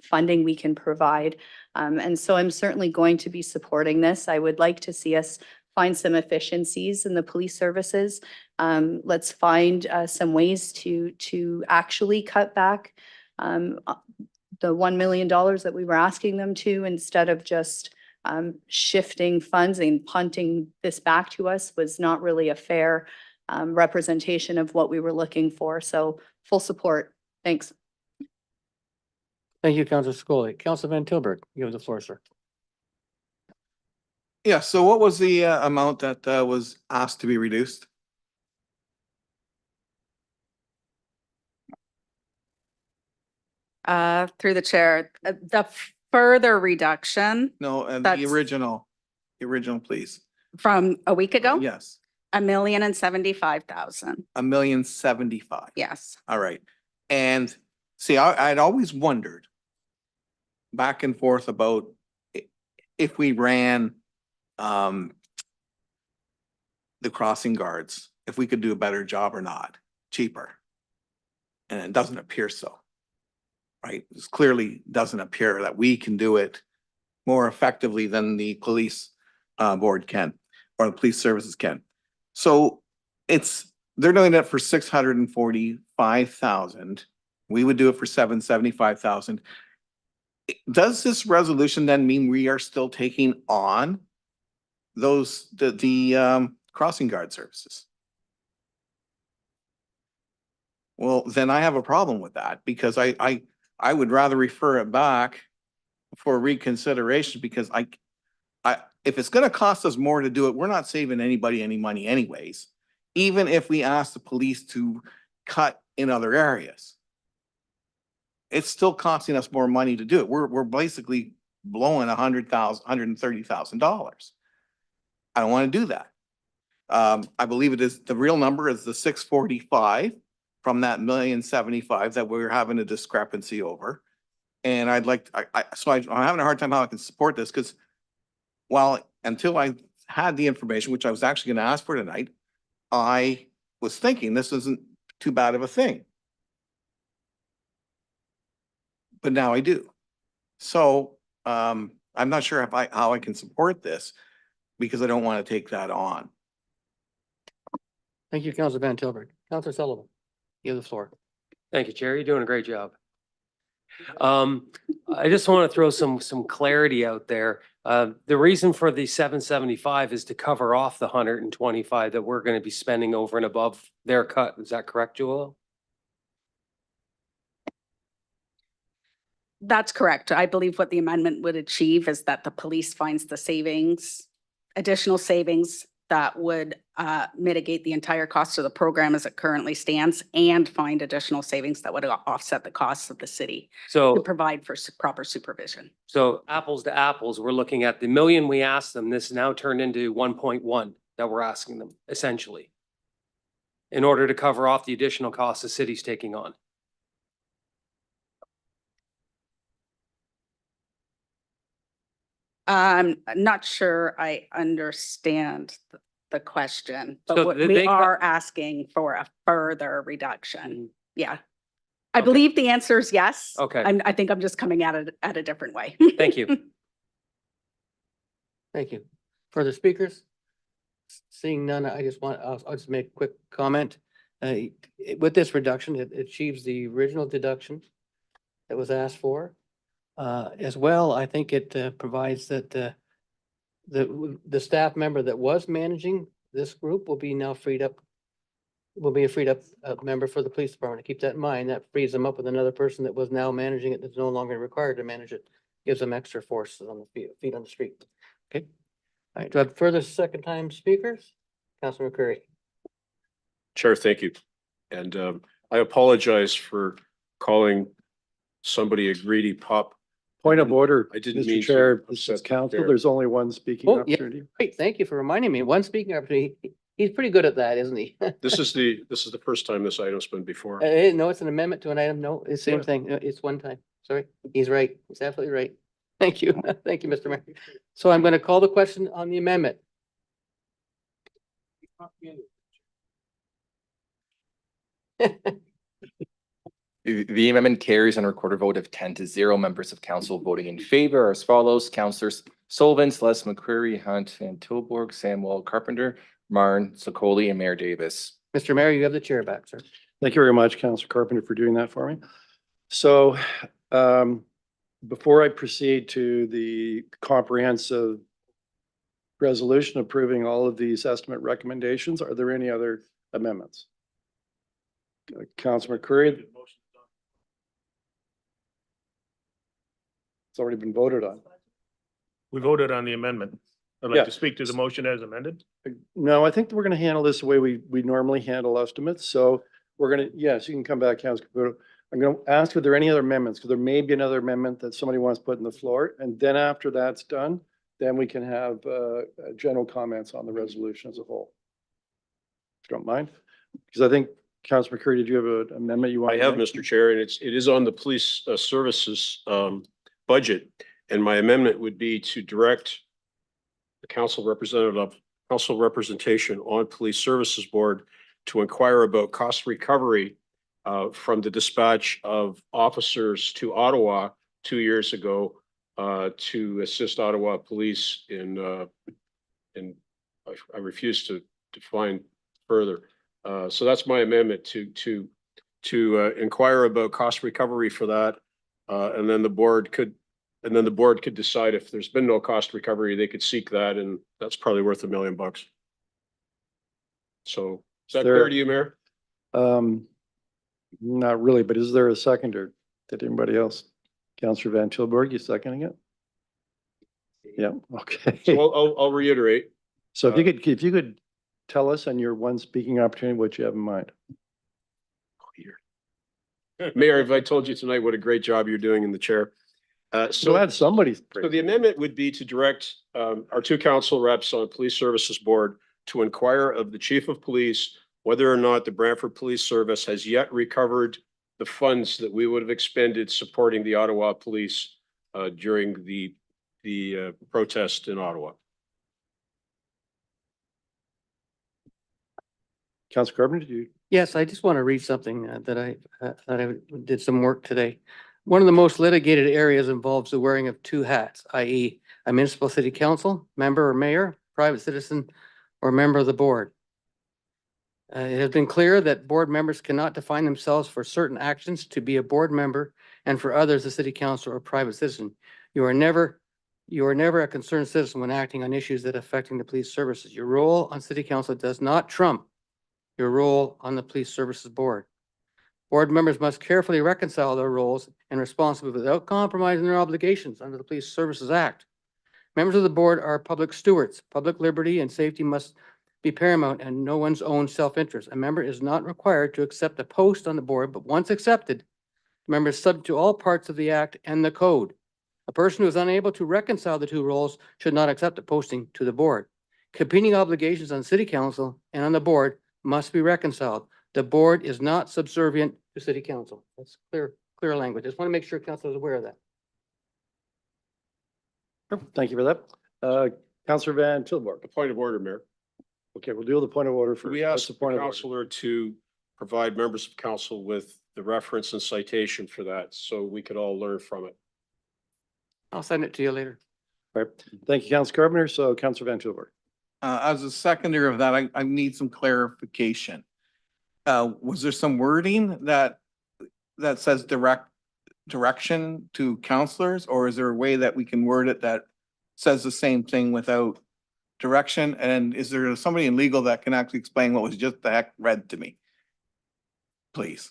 funding we can provide. And so I'm certainly going to be supporting this. I would like to see us find some efficiencies in the police services. Let's find some ways to actually cut back the $1 million that we were asking them to, instead of just shifting funds and punting this back to us was not really a fair representation of what we were looking for. So full support. Thanks. Thank you, Councillor Sakoli. Councillor Van Tilburg, you have the floor, sir. Yeah, so what was the amount that was asked to be reduced? Through the chair, the further reduction No, and That's- the original, please. from a week ago, Yes, $1,075,000. $1,075,000. Yes. All right. And see, I'd always wondered back and forth about if we ran the crossing guards, if we could do a better job or not, cheaper. And it doesn't appear so. Right? It clearly doesn't appear that we can do it more effectively than the police board can, or the police services can. So they're doing it for $645,000. We would do it for $775,000. Does this resolution then mean we are still taking on the crossing guard services? Well, then I have a problem with that because I would rather refer it back for reconsideration because if it's gonna cost us more to do it, we're not saving anybody any money anyways. Even if we ask the police to cut in other areas. It's still costing us more money to do it. We're basically blowing $130,000. I don't want to do that. I believe it is, the real number is the 645 from that $1,075,000 that we're having a discrepancy over. And I'd like, I'm having a hard time how I can support this because until I had the information, which I was actually going to ask for tonight, I was thinking this isn't too bad of a thing. But now I do. So I'm not sure how I can support this because I don't want to take that on. Thank you, Councillor Van Tilburg. Councillor Sullivan, you have the floor. Thank you, Chair. You're doing a great job. I just want to throw some clarity out there. The reason for the 775 is to cover off the 125 that we're going to be spending over and above their cut. Is that correct, Joel? That's correct. I believe what the amendment would achieve is that the police finds the savings, additional savings that would mitigate the entire cost of the program as it currently stands and find additional savings that would offset the costs of the city to So, provide for proper supervision. so apples to apples, we're looking at the million we asked them, this now turned into 1.1 that we're asking them, essentially, in order to cover off the additional costs the city's taking on. I'm not sure I understand the question, So but they- we they cut- are asking for a further reduction. Yeah. I Okay. believe the answer is yes. Okay. I think I'm just coming at it at a different way. Thank you. Thank you. Further speakers? Seeing none, I'll just make a quick comment. With this reduction, it achieves the original deduction that was asked for. As well, I think it provides that the staff member that was managing this group will be now freed up, will be a freed up member for the police department. Keep that in mind. That frees them up with another person that was now managing it, that's no longer required to manage it. Gives them extra force on the feet on the street. Okay. All right, do I have further second time speakers? Councilor McCurry. Chair, thank you. And I apologize for calling somebody a greedy pup. Point of order, I didn't mean Mr. to Chair, this upset is the council. chair. There's only one speaking Oh, yeah. opportunity. Great, thank you for reminding me. One speaking opportunity. He's pretty good at that, isn't he? This is the first time this item's been before. No, it's an amendment to an item. No, it's the same Yeah. thing. It's one time. Sorry. He's right. He's absolutely right. Thank you. Thank you, Mr. Mayor. So I'm going to call the question on the amendment. The amendment carries on a recorded vote of 10-0. Members of council voting in favor are as follows: Councilors Sullivan, Celeste, McCreary, Hunt, Van Tilburg, Samwell, Carpenter, Marn, Sokoli, and Mayor Davis. Mr. Mayor, you have the chair back, sir. Thank you very much, Councilor Carpenter, for doing that for me. So before I proceed to the comprehensive resolution approving all of these estimate recommendations, are there any other amendments? Councilor McCurry? It's already been voted on. We voted on the amendment. I'd Yeah. like to speak to the motion as amended. No, I think we're gonna handle this the way we normally handle estimates, so we're gonna, yes, you can come back, Councilor Caputo. I'm gonna ask if there are any other amendments, because there may be another amendment that somebody wants to put in the floor, and then after that's done, then we can have general comments on the resolution as a whole. If you don't mind, because I think, Councilor McCurry, did you have an amendment you want? I to have, make? Mr. Chair, and it is on the police services budget. And my amendment would be to direct the council representation on Police Services Board to inquire about cost recovery from the dispatch of officers to Ottawa 2 years ago to assist Ottawa Police in I refuse to define further. So that's my amendment to inquire about cost recovery for that. And then the board could decide if there's been no cost recovery, they could seek that, and that's probably worth $1 million. So is that clear to you, Mayor? Not really, but is there a seconder? Did anybody else? Councilor Van Tilburg, you seconding it? Yeah, okay. So I'll reiterate. So if you could tell us on your one speaking opportunity, what you have in mind. Mayor, have I told you tonight what a great job you're doing in the chair? Glad somebody's. So the amendment would be to direct our two council reps on Police Services Board to inquire of the Chief of Police whether or not the Brantford Police Service has yet recovered the funds that we would have expended supporting the Ottawa Police during the protest in Ottawa. Councilor Carpenter, did you? Yes, I just want to read something that I did some work today. One of the most litigated areas involves the wearing of two hats, i.e. a municipal city council member or mayor, private citizen, or member of the board. It has been clear that board members cannot define themselves for certain actions to be a board member and for others, a city council or private citizen. You are never a concerned citizen when acting on issues that affecting the police services. Your role on city council does not trump your role on the police services board. Board members must carefully reconcile their roles and responsibilities without compromising their obligations under the Police Services Act. Members of the board are public stewards. Public liberty and safety must be paramount and no one's own self-interest. A member is not required to accept a post on the board, but once accepted, the member is subject to all parts of the act and the code. A person who is unable to reconcile the two roles should not accept a posting to the board. Competing obligations on city council and on the board must be reconciled. The board is not subservient to city council. That's clear language. Just want to make sure council is aware of that. Thank you for that. Councillor Van Tilburg. A point of order, Mayor. Okay, we'll deal with the point of order first. We What's asked the the point of order? counselor to provide members of council with the reference and citation for that, so we could all learn from it. I'll send it to you later. All right. Thank you, Councillor Carpenter. So Councillor Van Tilburg. As a secondary of that, I need some clarification. Was there some wording that says direction to counselors, or is there a way that we can word it that says the same thing without direction? And is there somebody in legal that can actually explain what was just the heck read to me? Please.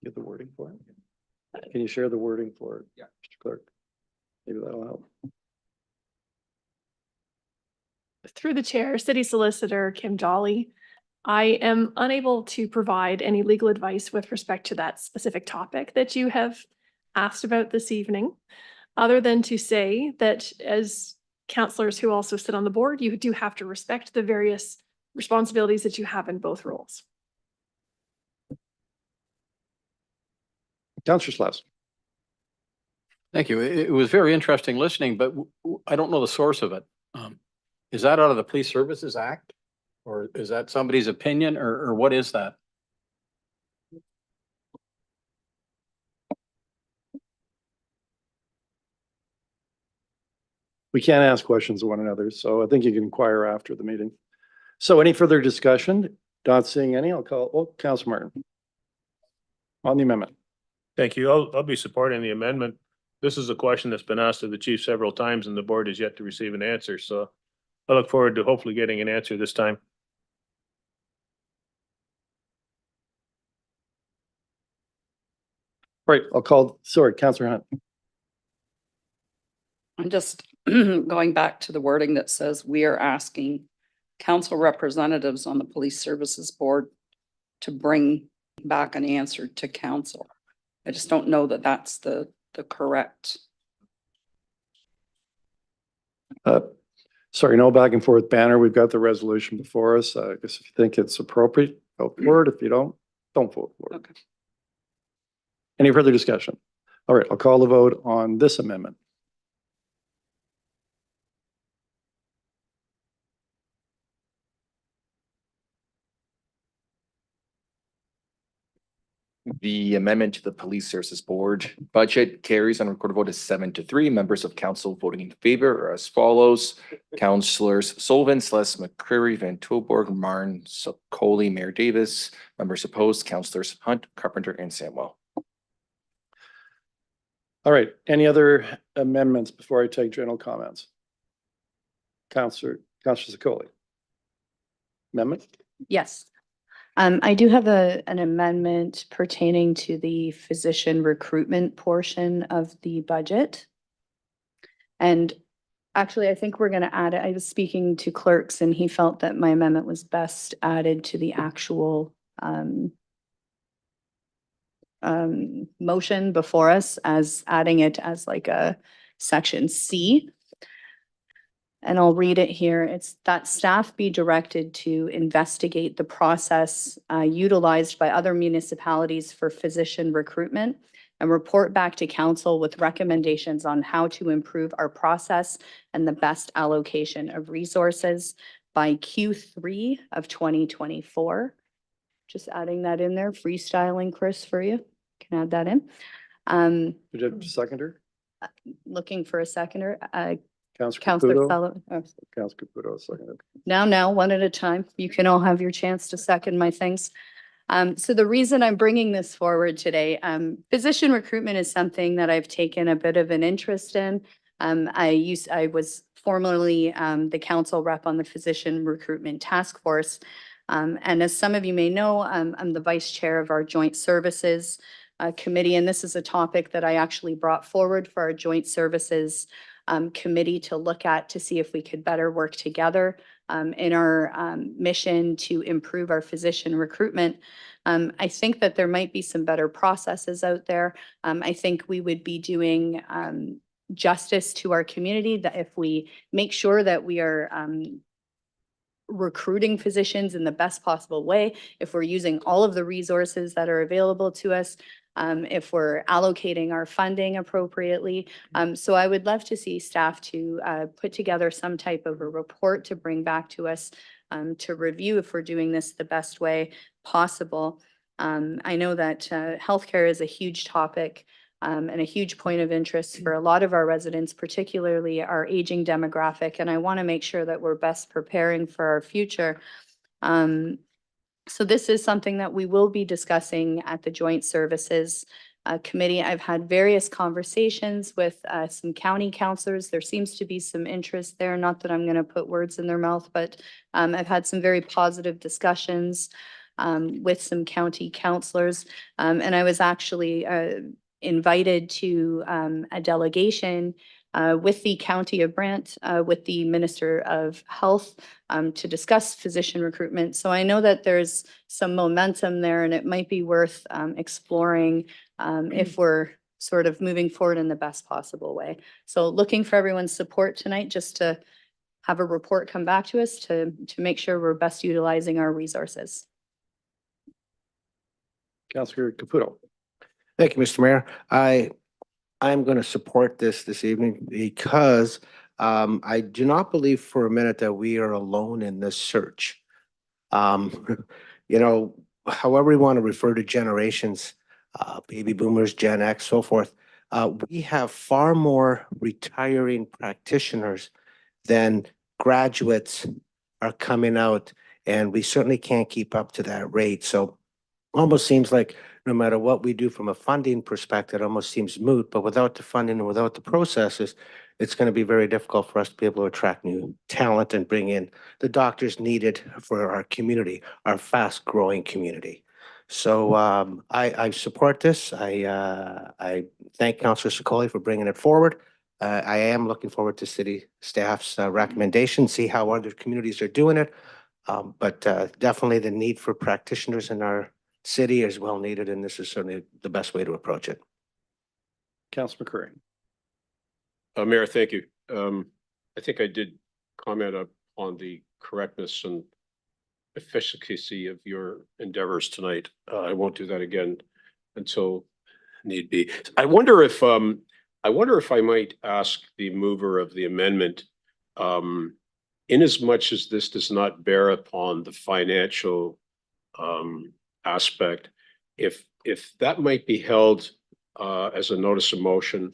Get the wording for it. Can you share the wording for it? Yeah. Mr. Clerk. Maybe that'll help. Through the chair, City Solicitor Kim Jolly. I am unable to provide any legal advice with respect to that specific topic that you have asked about this evening, other than to say that as councillors who also sit on the board, you do have to respect the various responsibilities that you have in both roles. Councillor Slauson. Thank you. It was very interesting listening, but I don't know the source of it. Is that out of the Police Services Act? Or is that somebody's opinion, or what is that? We can't ask questions of one another, so I think you can inquire after the meeting. So any further discussion? Not seeing any, I'll call, Councillor Martin. On the amendment. Thank you. I'll be supporting the amendment. This is a question that's been asked of the chief several times and the board has yet to receive an answer. So I look forward to hopefully getting an answer this time. Right, I'll call, sorry, Councillor Hunt. I'm just going back to the wording that says we are asking council representatives on the Police Services Board to bring back an answer to council. I just don't know that that's the correct. Sorry, no back and forth banner. We've got the resolution before us. I guess if you think it's appropriate, vote for it. If you don't vote for it. Okay. Any further discussion? All right, I'll call the vote on this amendment. The amendment to the Police Services Board budget carries on recorded vote as 7-3. Members of council voting in favor are as follows. Councillors Sullivan, Celeste, McCreary, Van Tilburg, Martin, Sokoli, Mayor Davis. Members opposed, Councillors Hunt, Carpenter, and Samwell. All right, any other amendments before I take general comments? Councillor Sokoli. Amendment? Yes. I do have an amendment pertaining to the physician recruitment portion of the budget. And actually, I think we're going to add it. I was speaking to clerks and he felt that my amendment was best added to the actual motion before us, as adding it as like a section C. And I'll read it here. It's that staff be directed to investigate the process utilized by other municipalities for physician recruitment and report back to council with recommendations on how to improve our process and the best allocation of resources by Q3 of 2024. Just adding that in there, freestyling, Chris, for you. Can add that in. Did you have a seconder? Looking for a seconder. Councillor Councillor Caputo? Sullivan. Oh, Councillor Caputo, seconded. Now, one at a time. You can all have your chance to second my things. So the reason I'm bringing this forward today, physician recruitment is something that I've taken a bit of an interest in. I was formerly the council rep on the physician recruitment task force. And as some of you may know, I'm the vice chair of our Joint Services Committee, and this is a topic that I actually brought forward for our Joint Services Committee to look at to see if we could better work together in our mission to improve our physician recruitment. I think that there might be some better processes out there. I think we would be doing justice to our community that if we make sure that we are recruiting physicians in the best possible way, if we're using all of the resources that are available to us, if we're allocating our funding appropriately. So I would love to see staff to put together some type of a report to bring back to us to review if we're doing this the best way possible. I know that healthcare is a huge topic and a huge point of interest for a lot of our residents, particularly our aging demographic. And I want to make sure that we're best preparing for our future. So this is something that we will be discussing at the Joint Services Committee. I've had various conversations with some county councilors. There seems to be some interest there, not that I'm going to put words in their mouth, but I've had some very positive discussions with some county councilors. And I was actually invited to a delegation with the County of Brant, with the Minister of Health to discuss physician recruitment. So I know that there's some momentum there and it might be worth exploring if we're sort of moving forward in the best possible way. So looking for everyone's support tonight just to have a report come back to us to make sure we're best utilizing our resources. Councillor Caputo. Thank you, Mr. Mayor. I'm going to support this evening because I do not believe for a minute that we are alone in this search. You know, however we want to refer to generations, baby boomers, Gen X, so forth, we have far more retiring practitioners than graduates are coming out, and we certainly can't keep up to that rate. So almost seems like no matter what we do from a funding perspective, it almost seems moot, but without the funding and without the processes, it's going to be very difficult for us to be able to attract new talent and bring in the doctors needed for our community, our fast growing community. So I support this. I thank Councillor Sicoli for bringing it forward. I am looking forward to city staff's recommendations, see how other communities are doing it. But definitely the need for practitioners in our city is well needed, and this is certainly the best way to approach it. Councillor McCurry. Mayor, thank you. I think I did comment up on the correctness and efficacy of your endeavors tonight. I won't do that again until need be. I wonder if I might ask the mover of the amendment, in as much as this does not bear upon the financial aspect, if that might be held as a notice of motion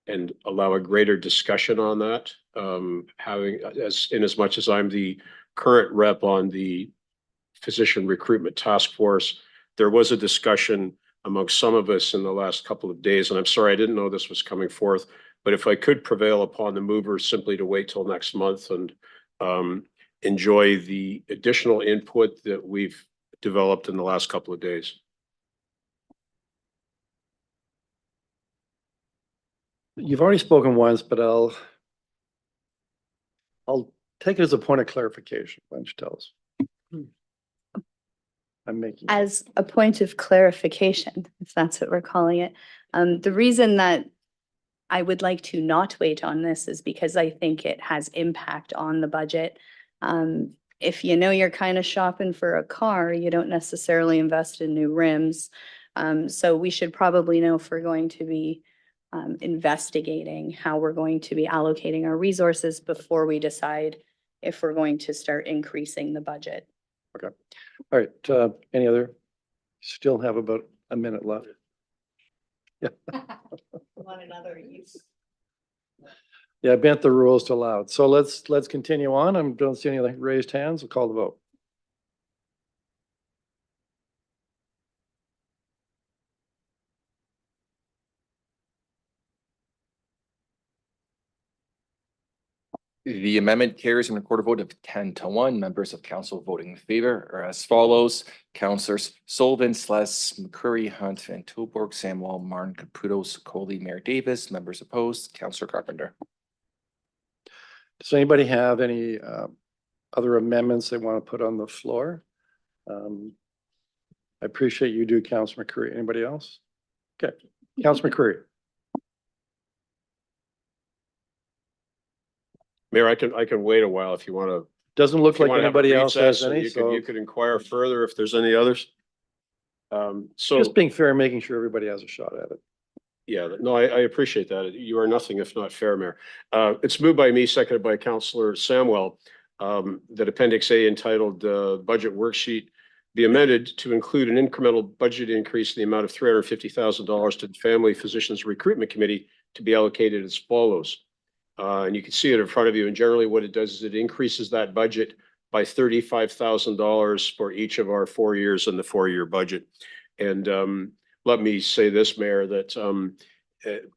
and allow a greater discussion on that, having in as much as I'm the current rep on the physician recruitment task force, there was a discussion among some of us in the last couple of days, and I'm sorry, I didn't know this was coming forth, but if I could prevail upon the movers simply to wait till next month and enjoy the additional input that we've developed in the last couple of days. You've already spoken once, but I'll take it as a point of clarification. Why don't you tell us? I'm making. As a point of clarification, if that's what we're calling it, the reason that I would like to not wait on this is because I think it has impact on the budget. If you know you're kind of shopping for a car, you don't necessarily invest in new rims. So we should probably know if we're going to be investigating how we're going to be allocating our resources before we decide if we're going to start increasing the budget. Okay. All right. Any other? Still have about a minute left. Yeah. Want another use? Yeah, I bent the rules to allow it. So let's continue on. I don't see any other raised hands. We'll call the vote. The amendment carries in a quarter vote of 10-1. Members of council voting in favor are as follows. Councillors Sullivan, Sless, McCurry, Hunt, Van Tilburg, Samwell, Martin, Caputo, Sicoli, Mayor Davis. Members opposed, Councillor Carpenter. Does anybody have any other amendments they want to put on the floor? I appreciate you do, Councillor McCreary. Anybody else? Okay, Councillor McCreary. Mayor, I can wait a while if you want to. Doesn't look like anybody else has any, so You could inquire further if there's any others. So, just being fair, making sure everybody has a shot at it. yeah, no, I appreciate that. You are nothing if not fair, Mayor. It's moved by me, seconded by Councillor Samwell, that Appendix A entitled Budget Worksheet be amended to include an incremental budget increase in the amount of $350,000 to the Family Physicians Recruitment Committee to be allocated as follows. And you can see it in front of you. And generally what it does is it increases that budget by $35,000 for each of our 4 years in the 4-year budget. And let me say this, Mayor, that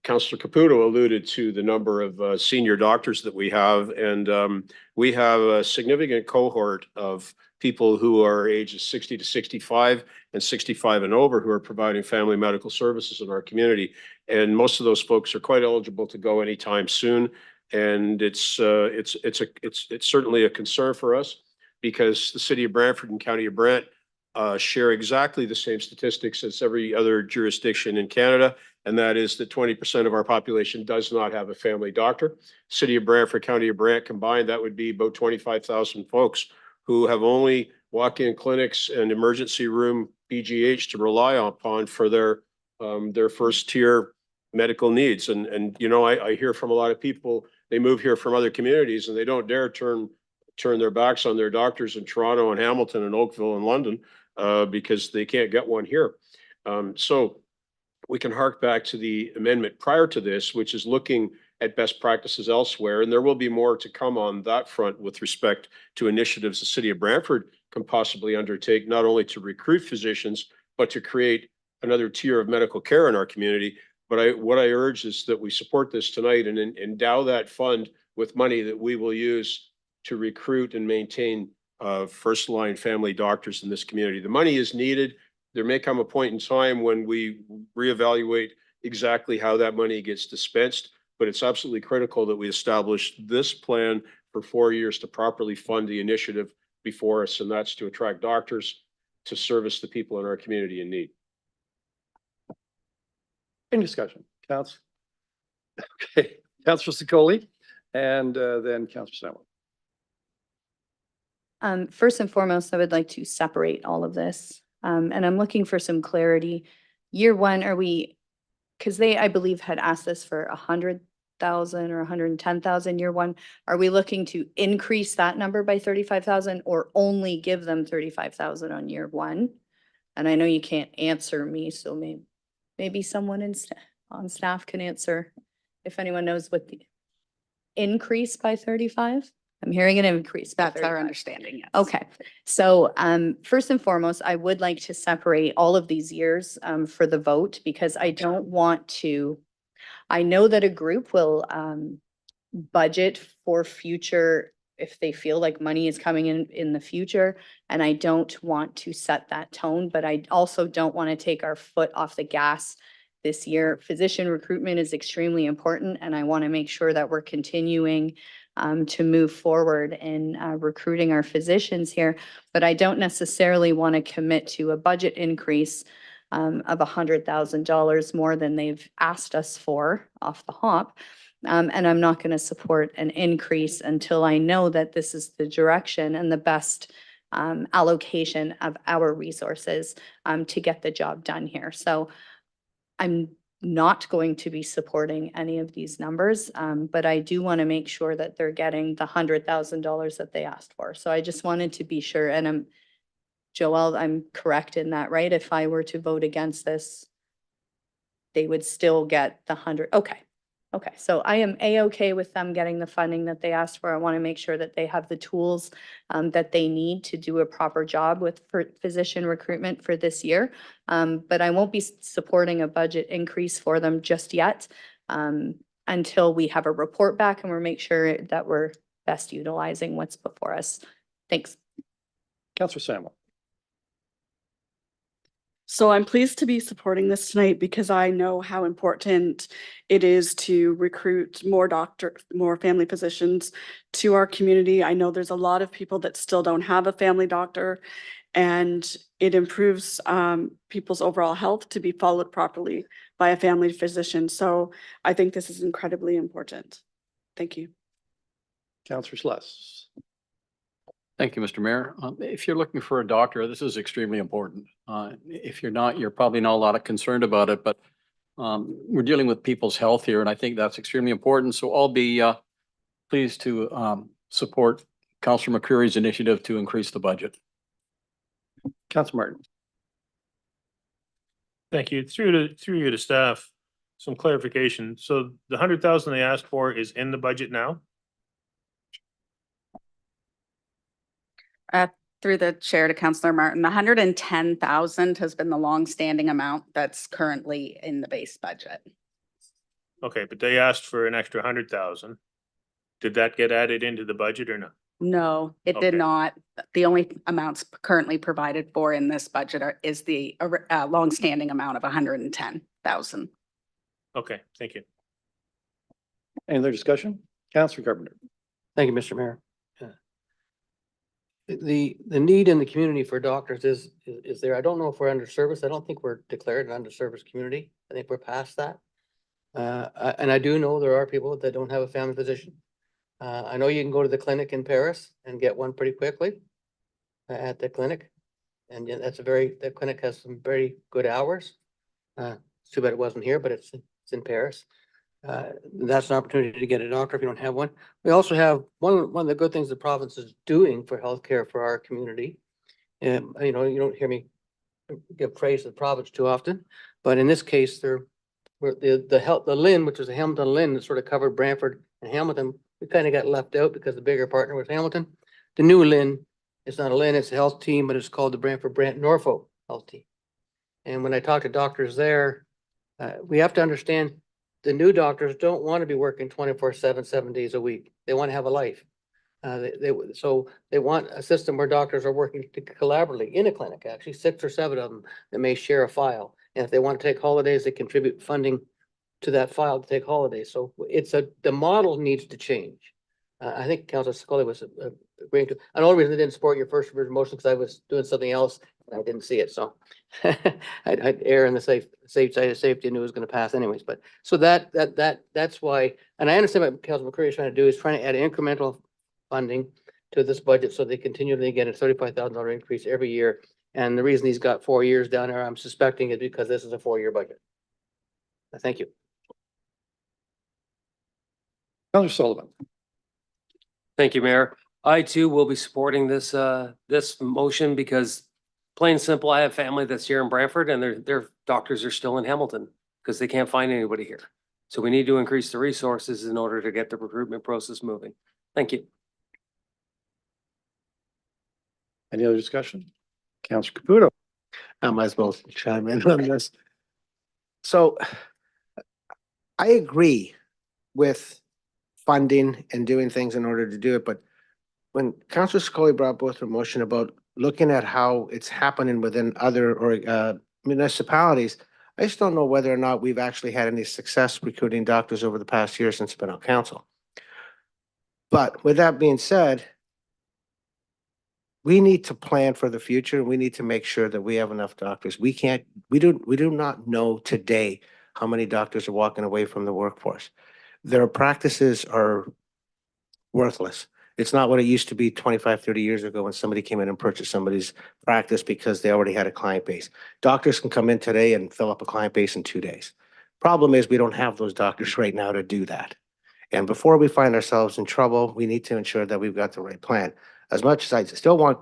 Councillor Caputo alluded to the number of senior doctors that we have. And we have a significant cohort of people who are ages 60 to 65 and 65 and over who are providing family medical services in our community. And most of those folks are quite eligible to go anytime soon. And it's certainly a concern for us because the city of Brantford and County of Brant share exactly the same statistics as every other jurisdiction in Canada. And that is that 20% of our population does not have a family doctor. City of Brantford, County of Brant combined, that would be about 25,000 folks who have only walk-in clinics and emergency room BGH to rely upon for their first tier medical needs. And you know, I hear from a lot of people, they move here from other communities and they don't dare turn their backs on their doctors in Toronto and Hamilton and Oakville and London because they can't get one here. So we can hark back to the amendment prior to this, which is looking at best practices elsewhere. And there will be more to come on that front with respect to initiatives the city of Brantford can possibly undertake, not only to recruit physicians, but to create another tier of medical care in our community. But what I urge is that we support this tonight and endow that fund with money that we will use to recruit and maintain first line family doctors in this community. The money is needed. There may come a point in time when we reevaluate exactly how that money gets dispensed, but it's absolutely critical that we establish this plan for 4 years to properly fund the initiative before us, and that's to attract doctors to service the people in our community in need. Any discussion? Council? Okay, Councillor Sicoli and then Councillor Samwell. First and foremost, I would like to separate all of this. And I'm looking for some clarity. Year one, are we, because they, I believe, had asked us for 100,000 or 110,000 year one. Are we looking to increase that number by 35,000 or only give them 35,000 on year one? And I know you can't answer me, so maybe someone on staff can answer if anyone knows what the increase by 35. I'm hearing an increase. by That's our 35. understanding, yes. Okay, so first and foremost, I would like to separate all of these years for the vote because I don't want to, I know that a group will budget for future if they feel like money is coming in the future, and I don't want to set that tone, but I also don't want to take our foot off the gas this year. Physician recruitment is extremely important, and I want to make sure that we're continuing to move forward in recruiting our physicians here, but I don't necessarily want to commit to a budget increase of $100,000 more than they've asked us for off the hop. And I'm not going to support an increase until I know that this is the direction and the best allocation of our resources to get the job done here. So I'm not going to be supporting any of these numbers, but I do want to make sure that they're getting the $100,000 that they asked for. So I just wanted to be sure, and Joelle, I'm correct in that, right? If I were to vote against this, they would still get the 100. Okay. Okay, so I am A-okay with them getting the funding that they asked for. I want to make sure that they have the tools that they need to do a proper job with physician recruitment for this year. But I won't be supporting a budget increase for them just yet until we have a report back and we're make sure that we're best utilizing what's before us. Thanks. Counselor Samuel. So I'm pleased to be supporting this tonight because I know how important it is to recruit more family physicians to our community. I know there's a lot of people that still don't have a family doctor, and it improves people's overall health to be followed properly by a family physician. So I think this is incredibly important. Thank you. Counselor Sluss. Thank you, Mr. Mayor. If you're looking for a doctor, this is extremely important. If you're not, you're probably not a lot of concerned about it, but we're dealing with people's health here, and I think that's extremely important. So I'll be pleased to support Councillor McCreary's initiative to increase the budget. Counselor Martin. Thank you. Through you to staff, some clarification. So the 100,000 they asked for is in the budget now? Through the chair to Councillor Martin, the 110,000 has been the longstanding amount that's currently in the base budget. Okay, but they asked for an extra 100,000. Did that get added into the budget or no? No, it did Okay. not. The only amounts currently provided for in this budget is the longstanding amount of 110,000. Okay, thank you. Any other discussion? Counselor Carpenter. Thank you, Mr. Mayor. The need in the community for doctors is there. I don't know if we're underserviced. I don't think we're declared an underserviced community. I think we're past that. And I do know there are people that don't have a family physician. I know you can go to the clinic in Paris and get one pretty quickly at the clinic. And yeah, that clinic has some very good hours. It's too bad it wasn't here, but it's in Paris. That's an opportunity to get a doctor if you don't have one. We also have one of the good things the province is doing for healthcare for our community. And you know, you don't hear me give praise to the province too often, but in this case, the LHIN, which is the Hamilton LHIN that sort of covered Brantford and Hamilton, we kind of got left out because the bigger partner was Hamilton. The new LHIN, it's not a LHIN, it's a health team, but it's called the Brantford Brant Norfolk Health Team. And when I talk to doctors there, we have to understand the new doctors don't want to be working 24/7, 7 days a week. They want to have a life. So they want a system where doctors are working collaboratively in a clinic, actually 6 or 7 of them that may share a file. And if they want to take holidays, they contribute funding to that file to take holidays. So the model needs to change. I think Councilor Scully was agreeing to, and the only reason I didn't support your first motion because I was doing something else and I didn't see it. So I'd err on the safe side of safety and knew it was going to pass anyways. But so that's why, and I understand what Councilor McCreary is trying to do, is trying to add incremental funding to this budget so they continually get a $35,000 increase every year. And the reason he's got 4 years down there, I'm suspecting, is because this is a 4-year budget. Thank you. Counselor Sullivan. Thank you, Mayor. I too will be supporting this motion because plain and simple, I have family that's here in Brantford and their doctors are still in Hamilton because they can't find anybody here. So we need to increase the resources in order to get the recruitment process moving. Thank you. Any other discussion? Counselor Caputo. I might as well chime in on this. So I agree with funding and doing things in order to do it, but when Councilor Scully brought both a motion about looking at how it's happening within other municipalities, I just don't know whether or not we've actually had any success recruiting doctors over the past year since it's been on council. But with that being said, we need to plan for the future. We need to make sure that we have enough doctors. We do not know today how many doctors are walking away from the workforce. Their practices are worthless. It's not what it used to be 25, 30 years ago when somebody came in and purchased somebody's practice because they already had a client base. Doctors can come in today and fill up a client base in 2 days. Problem is we don't have those doctors right now to do that. And before we find ourselves in trouble, we need to ensure that we've got the right plan. As much as I still want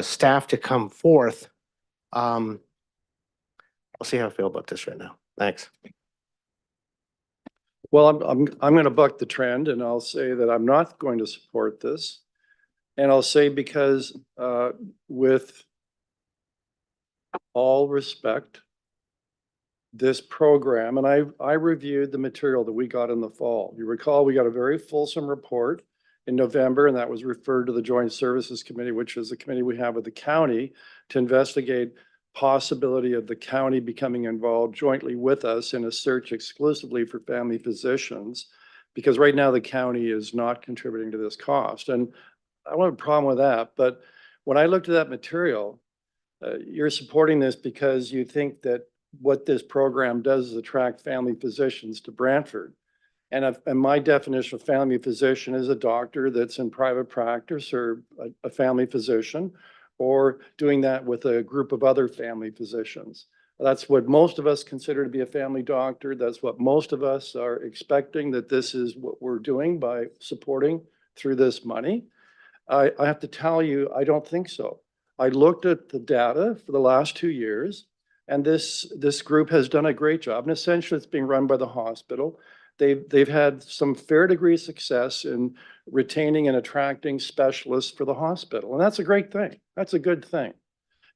staff to come forth, I'll see how I feel about this right now. Thanks. Well, I'm going to buck the trend and I'll say that I'm not going to support this. And I'll say because with all respect, this program, and I reviewed the material that we got in the fall. You recall we got a very fulsome report in November, and that was referred to the Joint Services Committee, which is a committee we have with the county to investigate possibility of the county becoming involved jointly with us in a search exclusively for family physicians, because right now the county is not contributing to this cost. And I don't have a problem with that, but when I looked at that material, you're supporting this because you think that what this program does is attract family physicians to Brantford. And my definition of family physician is a doctor that's in private practice or a family physician, or doing that with a group of other family physicians. That's what most of us consider to be a family doctor. That's what most of us are expecting, that this is what we're doing by supporting through this money. I have to tell you, I don't think so. I looked at the data for the last 2 years, and this group has done a great job. And essentially, it's being run by the hospital. They've had some fair degree of success in retaining and attracting specialists for the hospital. And that's a great thing. That's a good thing.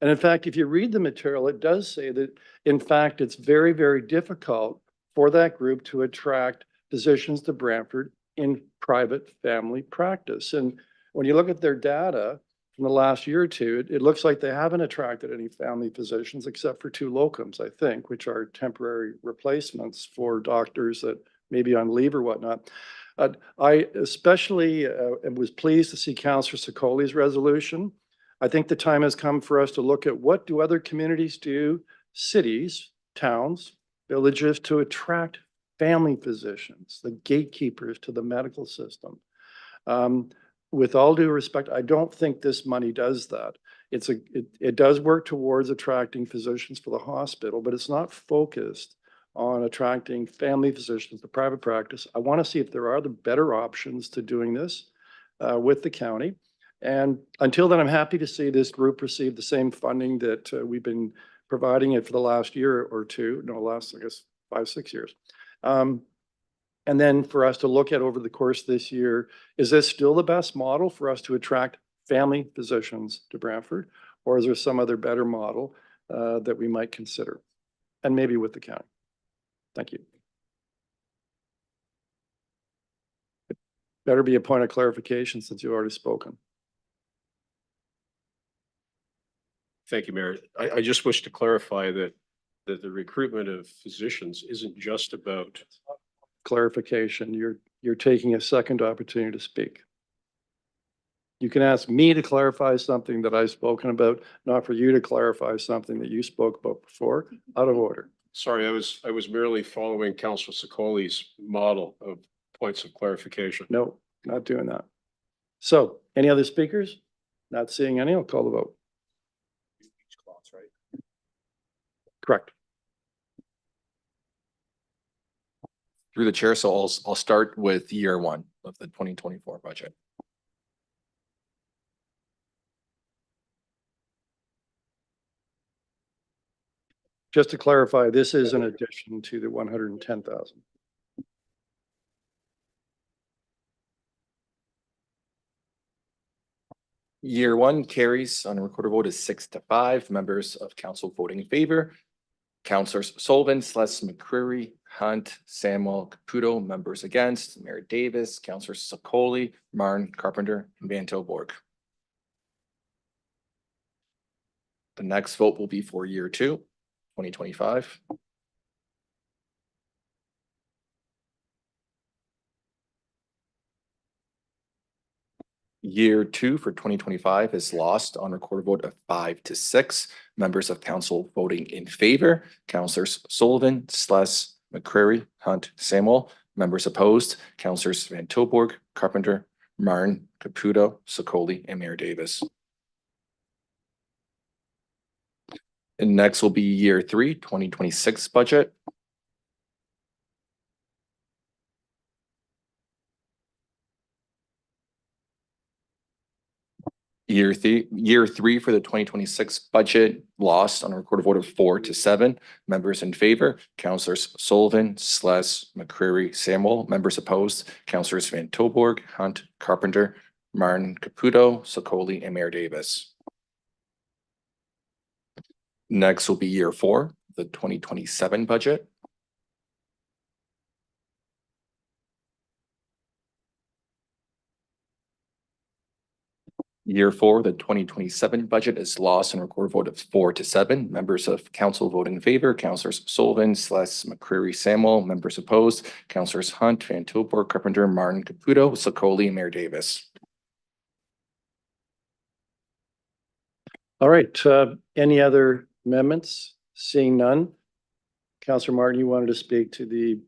And in fact, if you read the material, it does say that, in fact, it's very, very difficult for that group to attract physicians to Brantford in private family practice. And when you look at their data from the last year or two, it looks like they haven't attracted any family physicians except for 2 locums, I think, which are temporary replacements for doctors that may be on leave or whatnot. I especially was pleased to see Councillor Sicoli's resolution. I think the time has come for us to look at what do other communities do, cities, towns, villages, to attract family physicians, the gatekeepers to the medical system. With all due respect, I don't think this money does that. It does work towards attracting physicians for the hospital, but it's not focused on attracting family physicians to private practice. I want to see if there are other better options to doing this with the county. And until then, I'm happy to see this group receive the same funding that we've been providing it for the last year or two, no, last, I guess, 5, 6 years. And then for us to look at over the course of this year, is this still the best model for us to attract family physicians to Brantford? Or is there some other better model that we might consider? And maybe with the county. Thank you. It better be a point of clarification since you've already spoken. Thank you, Mayor. I just wish to clarify that the recruitment of physicians isn't just about. Clarification, you're taking a second opportunity to speak. You can ask me to clarify something that I've spoken about, not for you to clarify something that you spoke about before. Out of order. Sorry, I was merely following Councillor Sicoli's model of points of clarification. No, not doing that. So, any other speakers? Not seeing any, I'll call the vote. Correct. Through the chair, so I'll start with year 1 of the 2024 budget. Just to clarify, this is in addition to the 110,000. Year 1 carries on a recorded vote is 6-5. Members of council voting in favor. Councillors Sullivan, Sless, McCreary, Hunt, Samuel, Caputo. Members against, Mayor Davis, Councillor Sicoli, Marn, Carpenter, and Van Tilburg. The next vote will be for year 2, 2025. Year 2 for 2025 is lost on recorded vote of 5-6. Members of council voting in favor, Councillors Sullivan, Sless, McCreary, Hunt, Samuel. Members opposed, Councillors Van Tilburg, Carpenter, Marn, Caputo, Sicoli, and Mayor Davis. And next will be year 3, 2026 budget. Year 3 for the 2026 budget lost on a recorded vote of 4-7. Members in favor, Councillors Sullivan, Sless, McCreary, Samuel. Members opposed, Councillors Van Tilburg, Hunt, Carpenter, Martin, Caputo, Sicoli, and Mayor Davis. Next will be year 4, the 2027 budget. Year 4, the 2027 budget is lost and record vote of 4-7. Members of council vote in favor. Councillors Sullivan, Celeste, McCreary, Samuel. Members opposed. Councillors Hunt, Van Tilburg, Carpenter, Martin, Caputo, Sakoli, and Mayor Davis. All right, any other amendments? Seeing none. Councillor Martin, you wanted to speak to the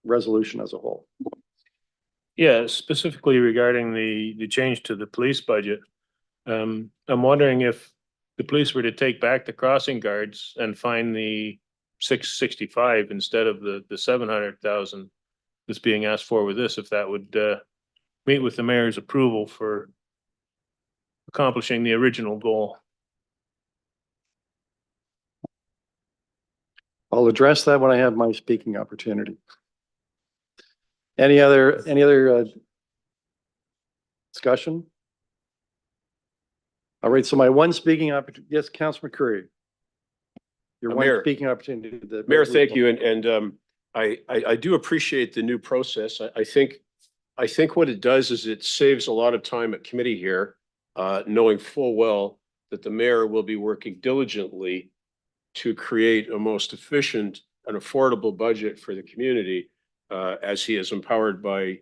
resolution as a whole. Yeah, specifically regarding the change to the police budget. I'm wondering if the police were to take back the crossing guards and find the 665 instead of the 700,000 that's being asked for with this, if that would meet with the mayor's approval for accomplishing the original goal. I'll address that when I have my speaking opportunity. Any other discussion? All right, so my one speaking opportunity, yes, Councillor McCreary. Your one Mayor. speaking opportunity. Mayor, thank you. And I do appreciate the new process. I think what it does is it saves a lot of time at committee here, knowing full well that the mayor will be working diligently to create a most efficient and affordable budget for the community, as he is empowered by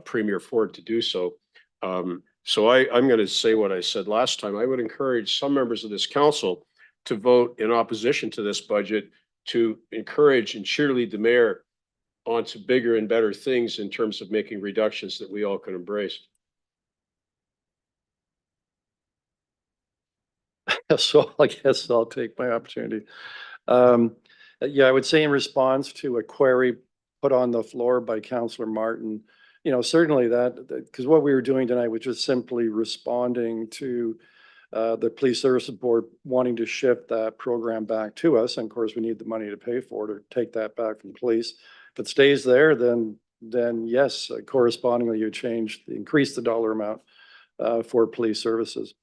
Premier Ford to do so. So I'm going to say what I said last time. I would encourage some members of this council to vote in opposition to this budget to encourage and cheerlead the mayor onto bigger and better things in terms of making reductions that we all can embrace. So I guess I'll take my opportunity. Yeah, I would say in response to a query put on the floor by Councillor Martin, you know, certainly that, because what we were doing tonight was just simply responding to the Police Services Board wanting to shift that program back to us. And of course, we need the money to pay for it or take that back from police. If it stays there, then yes, correspondingly, you increase the dollar amount for police services.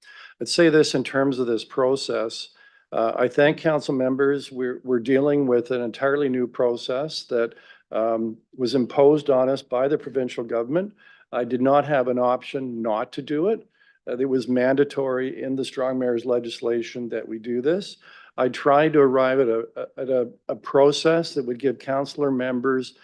I'd say this in terms of this process. I thank council members. We're dealing with an entirely new process that was imposed on us by the provincial government. I did not have an option not to do it. It was mandatory in the Strong Mayors legislation that we do this. I tried to arrive at a process that would give councillor members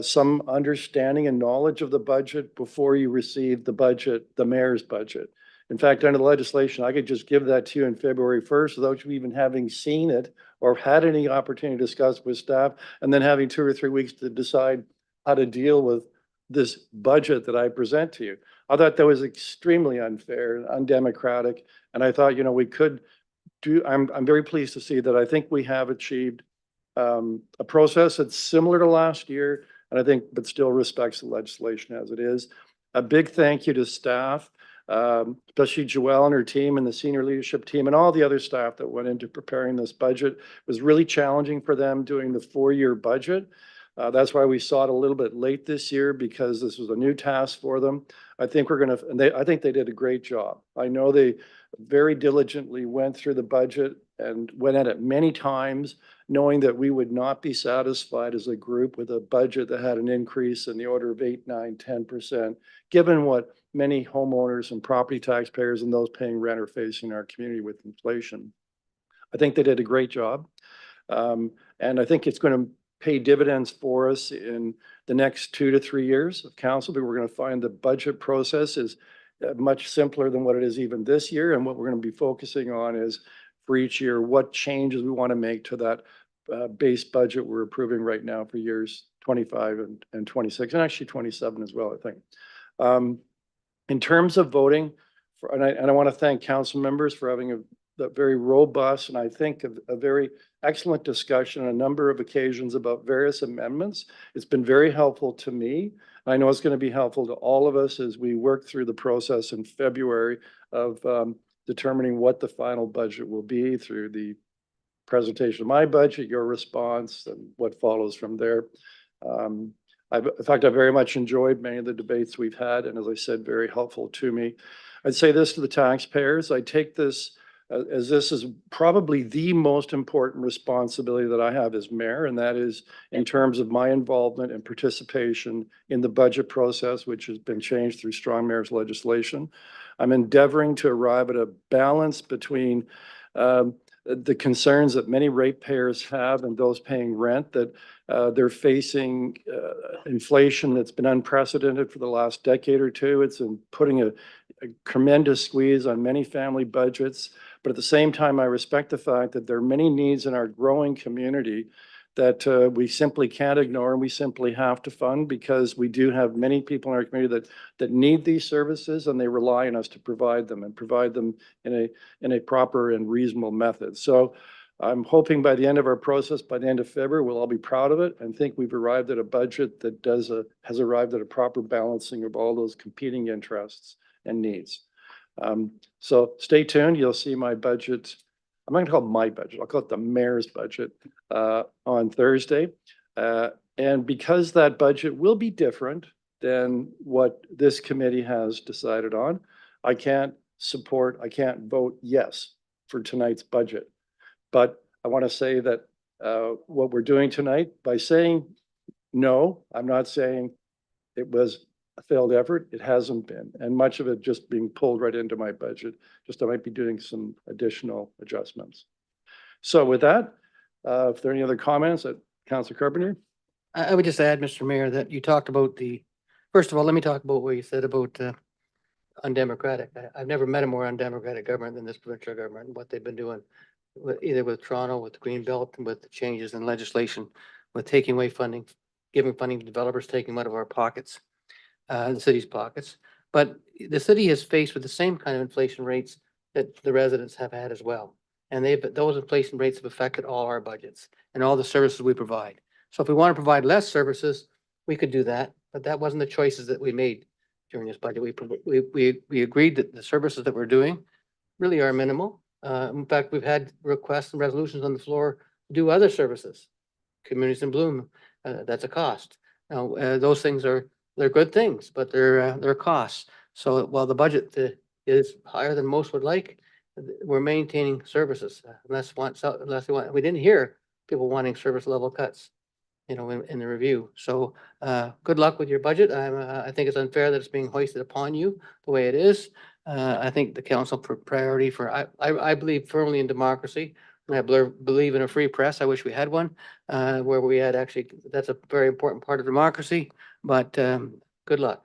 some understanding and knowledge of the budget before you receive the budget, the mayor's budget. In fact, under the legislation, I could just give that to you on February 1st without you even having seen it or had any opportunity to discuss with staff, and then having 2 or 3 weeks to decide how to deal with this budget that I present to you. I thought that was extremely unfair and undemocratic. And I thought, you know, we could do, I'm very pleased to see that I think we have achieved a process that's similar to last year, and I think, but still respects the legislation as it is. A big thank you to staff, especially Joelle and her team and the senior leadership team and all the other staff that went into preparing this budget. It was really challenging for them doing the 4-year budget. That's why we saw it a little bit late this year, because this was a new task for them. I think I think they did a great job. I know they very diligently went through the budget and went at it many times, knowing that we would not be satisfied as a group with a budget that had an increase in the order of 8, 9, 10%, given what many homeowners and property taxpayers and those paying rent are facing in our community with inflation. I think they did a great job. And I think it's going to pay dividends for us in the next 2 to 3 years of council, but we're going to find the budget process is much simpler than what it is even this year. And what we're going to be focusing on is for each year, what changes we want to make to that base budget we're approving right now for years 25 and 26, and actually 27 as well, I think. In terms of voting, and I want to thank council members for having a very robust and I think a very excellent discussion on a number of occasions about various amendments. It's been very helpful to me. I know it's going to be helpful to all of us as we work through the process in February of determining what the final budget will be through the presentation of my budget, your response, and what follows from there. In fact, I very much enjoyed many of the debates we've had, and as I said, very helpful to me. I'd say this to the taxpayers. I take this as this is probably the most important responsibility that I have as mayor, and that is in terms of my involvement and participation in the budget process, which has been changed through strong mayor's legislation. I'm endeavoring to arrive at a balance between the concerns that many ratepayers have and those paying rent, that they're facing inflation that's been unprecedented for the last decade or two. It's been putting a tremendous squeeze on many family budgets. But at the same time, I respect the fact that there are many needs in our growing community that we simply can't ignore, and we simply have to fund, because we do have many people in our community that need these services, and they rely on us to provide them in a proper and reasonable method. So I'm hoping by the end of our process, by the end of February, we'll all be proud of it and think we've arrived at a budget that has arrived at a proper balancing of all those competing interests and needs. So stay tuned. You'll see my budget. I'm not going to call it my budget. I'll call it the mayor's budget on Thursday. And because that budget will be different than what this committee has decided on, I can't vote yes for tonight's budget. But I want to say that what we're doing tonight, by saying no, I'm not saying it was a failed effort. It hasn't been. And much of it just being pulled right into my budget. Just I might be doing some additional adjustments. So with that, if there are any other comments, Councillor Carpenter? I would just add, Mr. Mayor, that you talked about first of all, let me talk about what you said about undemocratic. I've never met a more undemocratic government than this provincial government and what they've been doing, either with Toronto, with the Greenbelt, and with the changes in legislation, with taking away funding, giving funding to developers, taking out of our pockets, the city's pockets. But the city is faced with the same kind of inflation rates that the residents have had as well. And those inflation rates have affected all our budgets and all the services we provide. So if we want to provide less services, we could do that, but that wasn't the choices that we made during this budget. We agreed that the services that we're doing really are minimal. In fact, we've had requests and resolutions on the floor to do other services. Communities in Bloom, that's a cost. Now, those things they're good things, but they're costs. So while the budget is higher than most would like, we're maintaining services unless we didn't hear people wanting service level cuts, in the review. So good luck with your budget. I think it's unfair that it's being hoisted upon you the way it is. I think the council priority I believe firmly in democracy. And I believe in a free press. I wish we had one where we had that's a very important part of democracy, but good luck.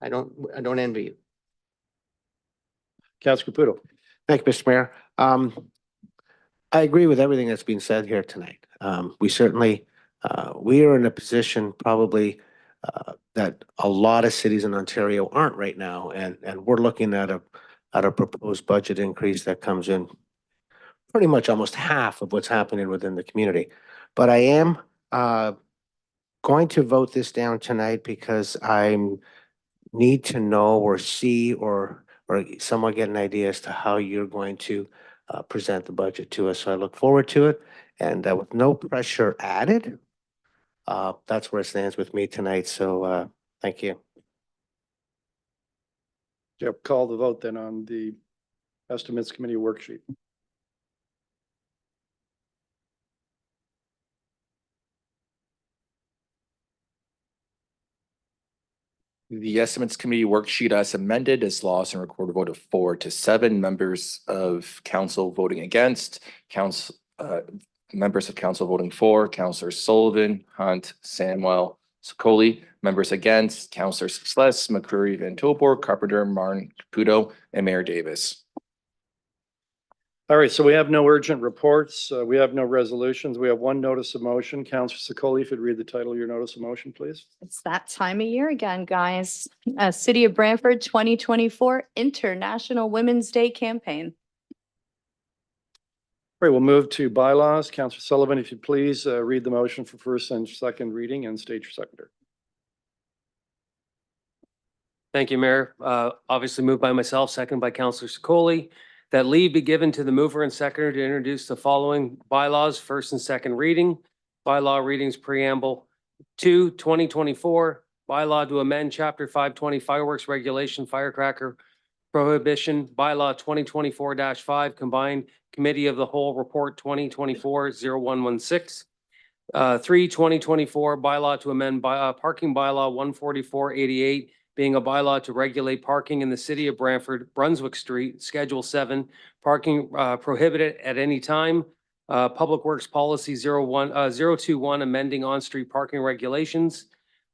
I don't envy you. Councillor Caputo. Thank you, Mr. Mayor. I agree with everything that's been said here tonight. We certainly, we are in a position probably that a lot of cities in Ontario aren't right now. And we're looking at a proposed budget increase that comes in pretty much almost half of what's happening within the community. But I am going to vote this down tonight because I need to know or see or somewhat get an idea as to how you're going to present the budget to us. So I look forward to it, and with no pressure added, that's where it stands with me tonight. So thank you. Yep, call the vote then on the Estimates Committee worksheet. The Estimates Committee worksheet as amended is lost and recorded vote of 4 to 7. Members of council voting against, members of council voting for, Councillor Sullivan, Hunt, Samwell, Sicoli. Members against, Councillors Sless, McCreary, Van Tilburg, Carpenter, Martin, Caputo, and Mayor Davis. All right, so we have no urgent reports. We have no resolutions. We have one notice of motion. Councillor Sicoli, if you'd read the title of your notice of motion, please. It's that time of year again, guys. City of Brantford 2024 International Women's Day Campaign. All right, we'll move to bylaws. Councillor Sullivan, if you please read the motion for first and second reading and state your seconder. Thank you, Mayor. Obviously moved by myself, second by Councillor Sicoli, that leave be given to the mover and seconder to introduce the following bylaws, first and second reading. Bylaw readings preamble 2, 2024, bylaw to amend chapter 520 fireworks regulation firecracker Prohibition Bylaw 2024-5 Combined Committee of the Whole Report 2024-0116. 2024 bylaw to amend parking bylaw 14488, being a bylaw to regulate parking in the city of Brantford, Brunswick Street, Schedule 7, parking prohibited at any time. Public Works Policy 021, amending on-street parking regulations.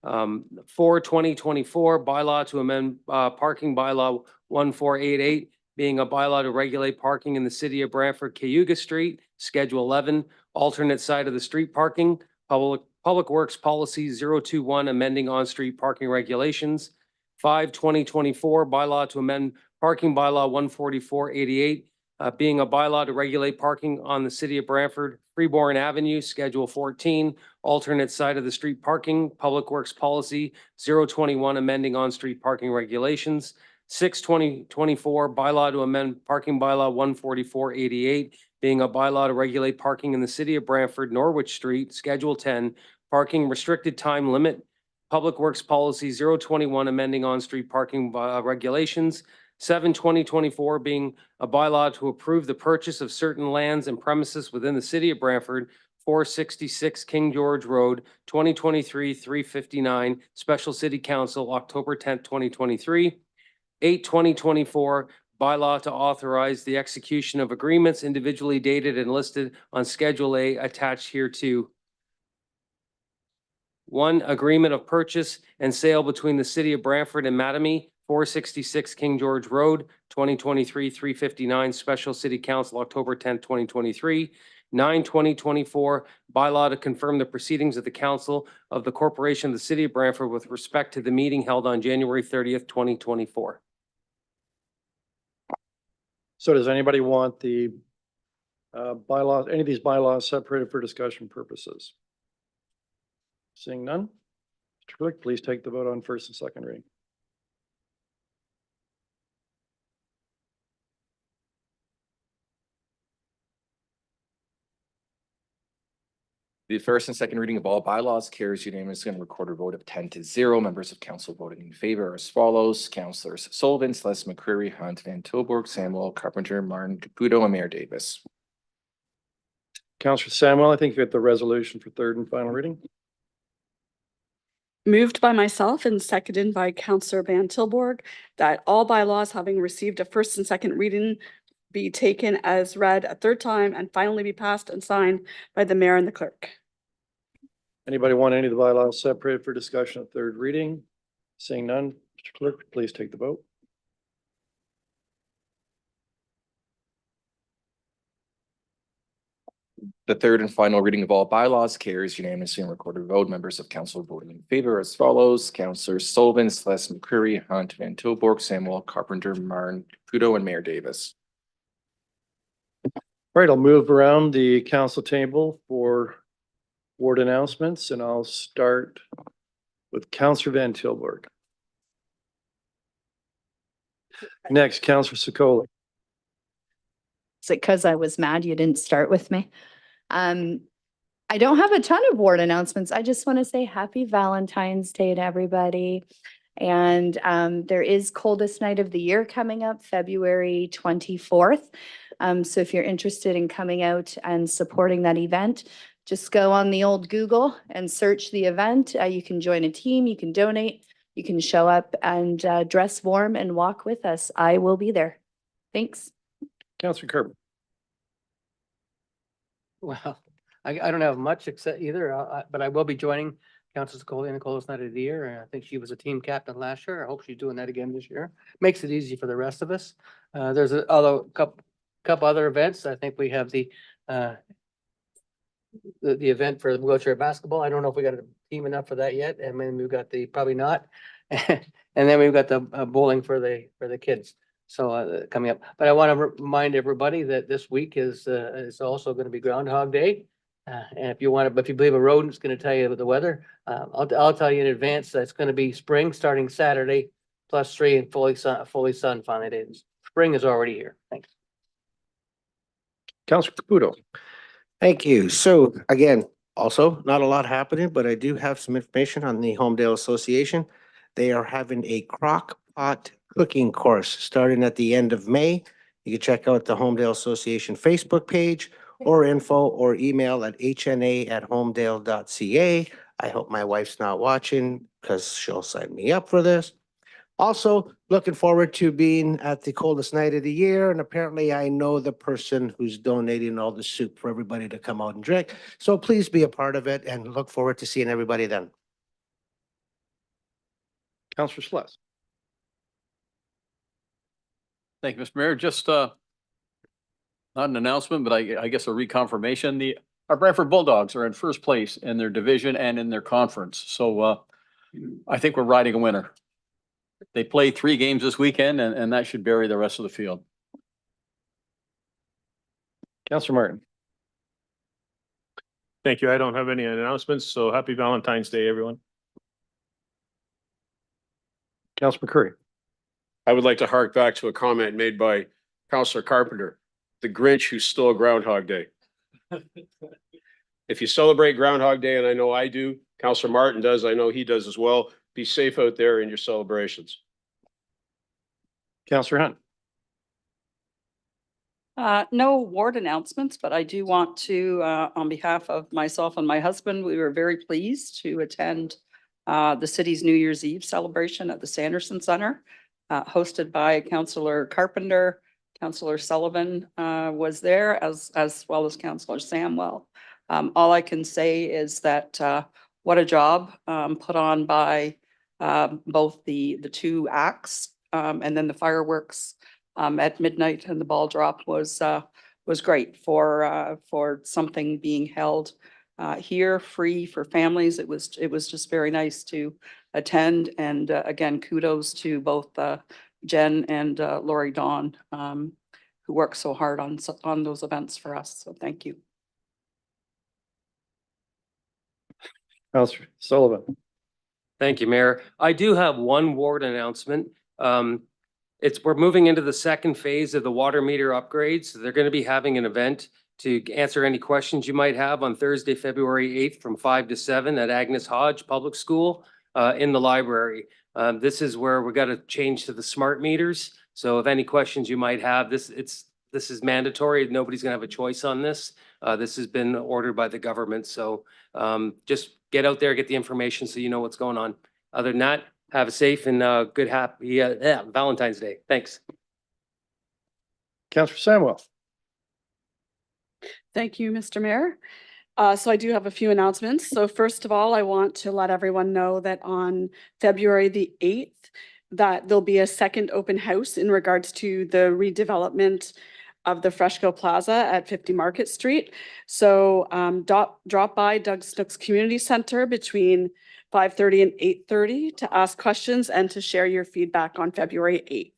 2024 bylaw to amend parking bylaw 1488, being a bylaw to regulate parking in the city of Brantford, Cayuga Street, Schedule 11, alternate side of the street parking. Public Works Policy 021, amending on-street parking regulations. 2024 bylaw to amend parking bylaw 14488, being a bylaw to regulate parking on the city of Brantford, Freeborn Avenue, Schedule 14, alternate side of the street parking. Public Works Policy 021, amending on-street parking regulations. 2024 bylaw to amend parking bylaw 14488, being a bylaw to regulate parking in the city of Brantford, Norwich Street, Schedule 10, parking restricted time limit. Public Works Policy 021, amending on-street parking regulations. 2024 being a bylaw to approve the purchase of certain lands and premises within the city of Brantford, 466 King George Road, 2023-359, Special City Council, October 10th, 2023. 2024 bylaw to authorize the execution of agreements individually dated and listed on Schedule A attached hereto. 1, agreement of purchase and sale between the city of Brantford and Mattamy, 466 King George Road, 2023-359, Special City Council, October 10th, 2023. 2024 bylaw to confirm the proceedings of the Council of the Corporation of the City of Brantford with respect to the meeting held on January 30th, 2024. So does anybody want the bylaws, any of these bylaws separated for discussion purposes? Seeing none, Mr. Clerk, please take the vote on first and second reading. The first and second reading of all bylaws carries unanimously on a recorded vote of 10-0. Members of council voting in favor are as follows: Councilors Sullivan, Celeste McCreary, Hunt, Van Tilburg, Samuel, Carpenter, Martin, Caputo, and Mayor Davis. Councillor Samuel, I think you have the resolution for third and final reading. Moved by myself and seconded by Councillor Van Tilburg that all bylaws having received a first and second reading be taken as read a third time and finally be passed and signed by the mayor and the clerk. Anybody want any of the bylaws separated for discussion at third reading? Seeing none, Mr. Clerk, please take the vote. The third and final reading of all bylaws carries unanimously on recorded vote. Members of council voting in favor as follows: Councilors Sullivan, Celeste McCreary, Hunt, Van Tilburg, Samuel, Carpenter, Martin, Caputo, and Mayor Davis. All right, I'll move around the council table for ward announcements, and I'll start with Councillor Van Tilburg. Next, Councillor Sokola. Is it because I was mad you didn't start with me? I don't have a ton of ward announcements. I just want to say happy Valentine's Day to everybody. And there is coldest night of the year coming up, February 24th. So if you're interested in coming out and supporting that event, just go on the old Google and search the event. You can join a team, you can donate, you can show up and dress warm and walk with us. I will be there. Thanks. Councillor Kerber. Well, I don't have much except either, but I will be joining Councilor Sokola in the coldest night of the year. And I think she was a team captain last year. I hope she's doing that again this year. Makes it easy for the rest of us. There's a couple other events. I think we have the event for the wheelchair basketball. I don't know if we got a team enough for that yet. And then we've got probably not. And then we've got the bowling for the kids. So coming up, but I want to remind everybody that this week is also going to be Groundhog Day. And if you believe a rodent's going to tell you the weather, I'll tell you in advance that it's going to be spring starting Saturday, +3 and fully sun finally days. Spring is already here. Thanks. Councillor Caputo. Thank you. So again, also not a lot happening, but I do have some information on the Homedale Association. They are having a crock pot cooking course starting at the end of May. You can check out the Homedale Association Facebook page or info or email at hna@homedale.ca. I hope my wife's not watching because she'll sign me up for this. Also, looking forward to being at the coldest night of the year, and apparently I know the person who's donating all the soup for everybody to come out and drink. So please be a part of it and look forward to seeing everybody then. Counselor Sluss. Thank you, Mr. Mayor. Just not an announcement, but I guess a reconfirmation. Our Brantford Bulldogs are in first place in their division and in their conference. So I think we're riding a winner. They play 3 games this weekend and that should bury the rest of the field. Counselor Martin. Thank you. I don't have any announcements, so happy Valentine's Day, everyone. Counselor McCurry. I would like to hark back to a comment made by Counselor Carpenter, the Grinch who stole Groundhog Day. If you celebrate Groundhog Day, and I know I do, Counselor Martin does, I know he does as well, be safe out there in your celebrations. Counselor Hunt. No ward announcements, but I do want to, on behalf of myself and my husband, we were very pleased to attend the city's New Year's Eve celebration at the Sanderson Center, hosted by Councillor Carpenter. Councillor Sullivan was there as well as Councillor Samwell. All I can say is that what a job put on by both the 2 acts and then the fireworks at midnight and the ball drop was great for something being held here free for families. It was just very nice to attend, and again, kudos to both Jen and Lori Dawn who worked so hard on those events for us. So thank you. Counselor Sullivan. Thank you, Mayor. I do have one ward announcement. We're moving into the second phase of the water meter upgrades. They're going to be having an event to answer any questions you might have on Thursday, February 8th from 5 to 7 at Agnes Hodge Public School in the library. This is where we got to change to the smart meters. So if any questions you might have, this is mandatory. Nobody's gonna have a choice on this. This has been ordered by the government. So just get out there, get the information so you know what's going on. Other than that, have a safe and good happy Valentine's Day. Thanks. Counselor Samwell. Thank you, Mr. Mayor. So I do have a few announcements. So first of all, I want to let everyone know that on February the 8th, that there'll be a second open house in regards to the redevelopment of the Freshco Plaza at 50 Market Street. So drop by Doug Snooks Community Center between 5:30 and 8:30 to ask questions and to share your feedback on February 8th.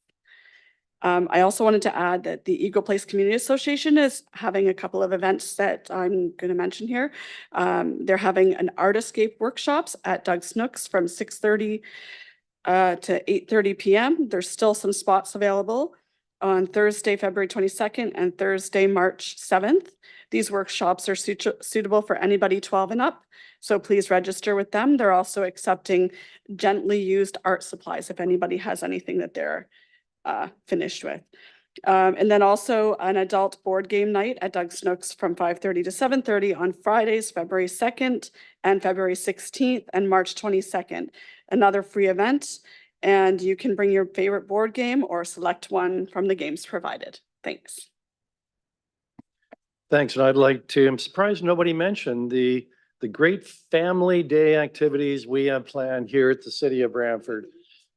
I also wanted to add that the Eagle Place Community Association is having a couple of events that I'm going to mention here. They're having an art escape workshops at Doug Snooks from 6:30 to 8:30 p.m. There's still some spots available on Thursday, February 22nd and Thursday, March 7th. These workshops are suitable for anybody 12 and up, so please register with them. They're also accepting gently used art supplies if anybody has anything that they're finished with. And then also an adult board game night at Doug Snooks from 5:30 to 7:30 on Fridays, February 2nd and February 16th and March 22nd. Another free event, and you can bring your favorite board game or select one from the games provided. Thanks. Thanks, and I'd like to, I'm surprised nobody mentioned the great family day activities we have planned here at the city of Brantford.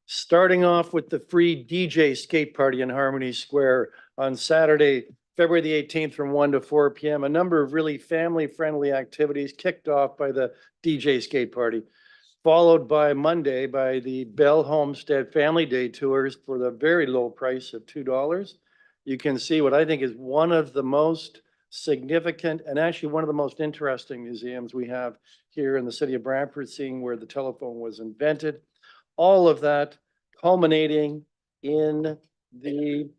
Starting off with the free DJ skate party in Harmony Square on Saturday, February the 18th from 1 to 4 p.m. A number of really family-friendly activities kicked off by the DJ skate party, followed by Monday by the Bell Homestead Family Day tours for the very low price of $2. You can see what I think is one of the most significant and actually one of the most interesting museums we have here in the city of Brantford, seeing where the telephone was invented. All of that culminating in the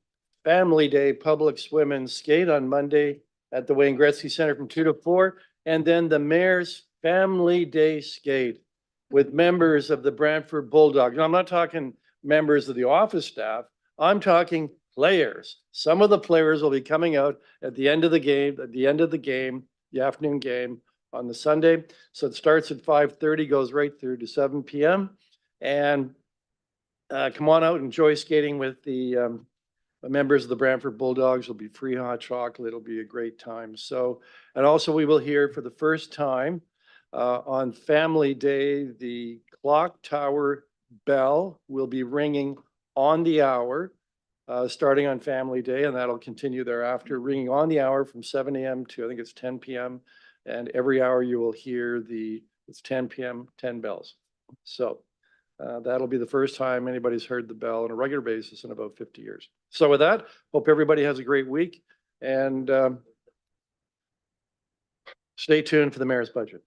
Family Day public swim and skate on Monday at the Wayne Gretzky Center from 2 to 4, and then the Mayor's Family Day skate with members of the Brantford Bulldogs. Now, I'm not talking members of the office staff. I'm talking players. Some of the players will be coming out at the end of the game, the afternoon game on the Sunday. So it starts at 5:30, goes right through to 7 PM. And come on out, enjoy skating with the members of the Brantford Bulldogs. There'll be free hot chocolate. It'll be a great time. So, and also we will hear for the first time on Family Day, the clock tower bell will be ringing on the hour, starting on Family Day, and that'll continue thereafter, ringing on the hour from 7 AM to, I think it's 10 PM. And every hour you will hear it's 10 PM, 10 bells. So that'll be the first time anybody's heard the bell on a regular basis in about 50 years. So with that, hope everybody has a great week, and stay tuned for the mayor's budget.